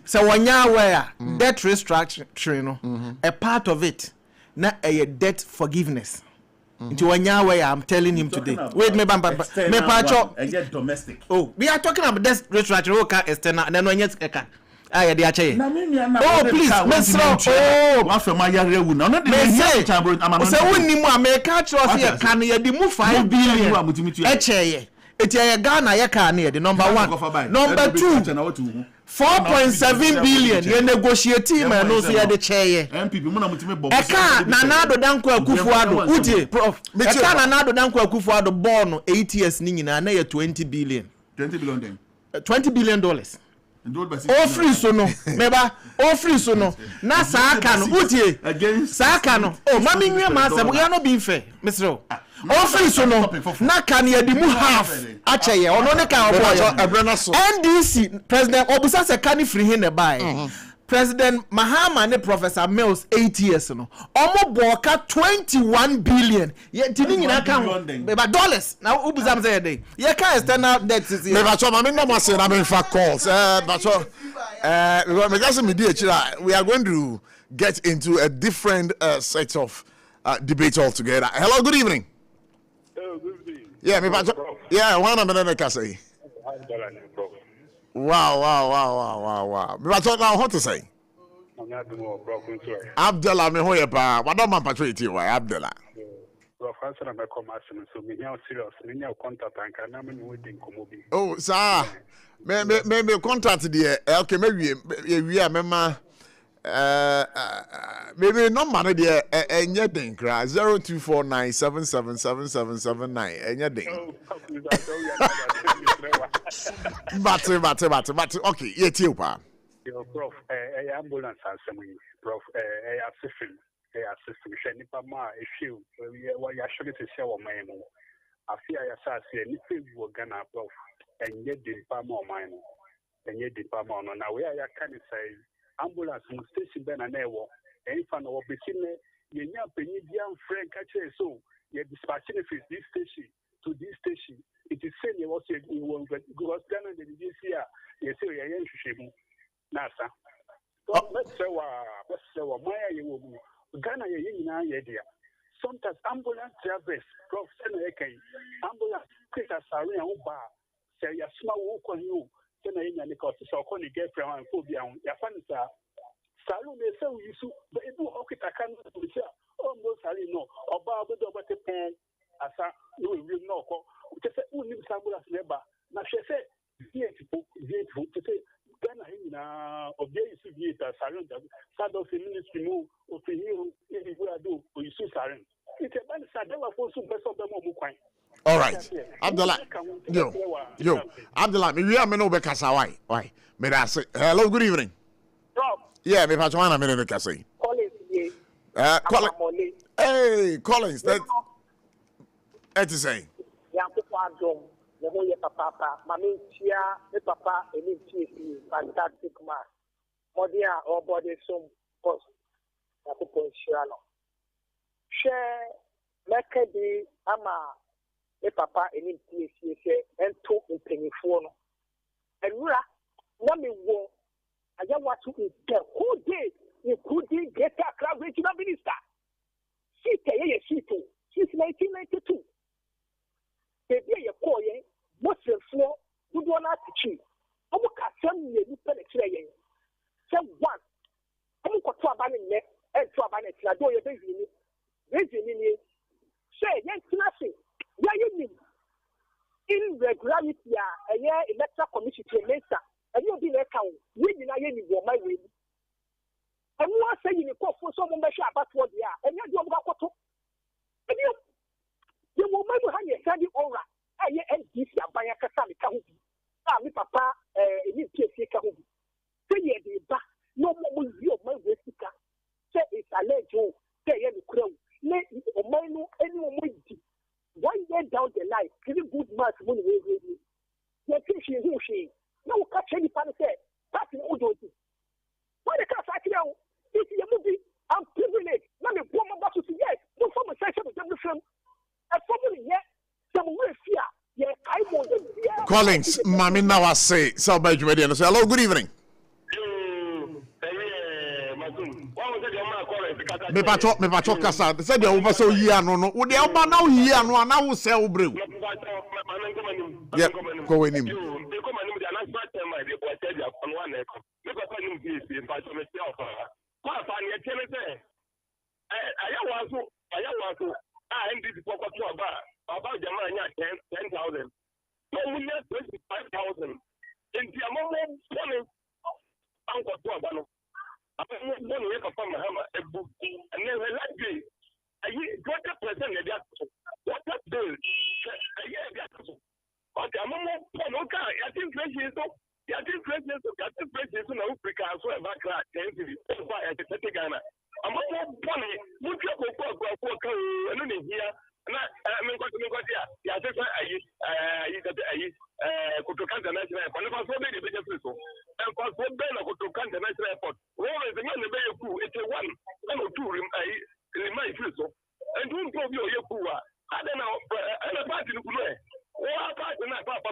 S7: so wanya where debt restructuring no a part of it na a debt forgiveness Into one year way, I'm telling him today. Wait, me pacho.
S8: And get domestic.
S7: Oh, we are talking about this restructure external and then when yet eka. Ah, the ache. Oh, please, Mr. Oh,
S8: one from my area would not be say, so
S7: when you make a trust here, can you move 5 billion? Eche, it's a Ghana, ya can near the number 1. Number 2. 4.7 billion ye negotiate team and no say the chair eka nanado danko akufuado utie prof eka nanado danko akufuado born 8 years ni nyina na ye 20 billion
S8: then
S7: $20 billion all free so no meba all free so no na saaka no utie saaka no oh mami nwe ma asem ya no be fair Mr. all free so no na kan ye di mu half ache ye ono ne kan obo NDC president obusa se kan free hin ne buy President Mahama ne Professor Mills 8 years no omo boka 21 billion ye tini nyina kan ba dollars na obusa am say dey ye kan external debt is
S6: me ba cho ma me no ma say na me fa calls but so me just me dey we are going to get into a different set of debate altogether. Hello, good evening. Yeah, me yeah, one minute can say. Wow. Me talk now what to say. Abdullah me hoye pa. What don't man patriote why Abdullah. Oh, sir. Me contact there. Okay, maybe we are member maybe number there enye den kra 0249777779 enye den but okay ye tie pa
S10: prof ambulance asemi prof assistant hwe nipa ma ehwe ya hwe te se wo man mu afia ya sase ni fe wo Ghana prof enye den pa ma o man no enye den pa ma no na we ya kan say ambulance mu station be na na ewo enfa na wo betine yenya panyi bia mfrɛ ka kire so ye dispatch ne this station to this station it is saying you was because Ghana the DC here you say ye nhwehwɛ mu na sa let's say my ye wo mu Ghana ye nyina ye dia sometimes ambulance drivers prof say na kai ambulance quick asare an ba say ya sma wo ko ni say na yenya ne ka so ko ni girlfriend an ko bia ya fa ni sa salu me say we su but e do okita kan to say oh no sali no oba obodo obate pen asa no we no ko te say uni ambulance ne ba na hwe say beautiful to say Ghana nyina obia isu vieta salu da sado ministry mu ofihiro e go ado o isu sarin it e ban sadewa for su person be mo kwan.
S6: All right. Abdullah. Yo. Abdullah, me we am no be kasa why? Me da say hello, good evening.
S10: Rob.
S6: Yeah, me pa chwana me no kasa.
S10: Collins.
S6: Hey, Collins, that to say.
S10: Ya papa dom, le mo ye papa, mami tia, me papa eni tia fantastic man. Modia or body some post. Ya papa shano. Share mekedi ama e papa eni tia ento mpanyifo no. Enura na me wo Ayawaso East who did get a crowd regional minister. Since 1992. Baby, you call ye, Muslim floor, good one at the chief. I will cut some years penetrating. Some one. I will cut to a banning neck and to a banning to do your baby. Say, yes, nothing. Yeah, you mean irregularity, a year electoral commission to a minister. And you'll be like, we deny any war my way. And you are saying you call for someone measure about what they are, and you're going to go. And you will make you hang your sandy aura. I hear NDC by a Kasami Kahubi. Me papa, in PSC Kahubi. Say, ye, the back, no more will you, my Westica. Say, it's a legend, say, any crow. Let or may know anyone with you. 1 year down the line, giving good match money. You're thinking, who she. No catch any panic that's an old one. Why the cat like now? If you movie, I'm privileged. Let me go back to yes. No form of session with them from a family yet. Some will fear. Yeah, I want them.
S6: Collins, Mammy now I say, so by you and say hello, good evening.
S10: What was it your man calling? Because
S6: me pacho kasa said the over so year no wo de oba na year no na wo se wo brew yeah go in him
S9: Ayawaso and this for about Jamaica 10,000. No, we have 25,000. In the amount of money, Uncle Tuabano. I don't know if I found a book and then like this. I got a present of that. What that bill? A year ago. But the amount of Ponoka, I think President of Africa, as well as Backlash, and the Ghana. I'm not funny. Look at the work and then here. I mean, what yeah, I just Kutokanta National Airport. Never so many big people. And for so Ben of Kutokanta National Airport, all is the man the very cool. It's a one or two in my future. And don't go your poor. I don't know. And a party to play. What part in that papa?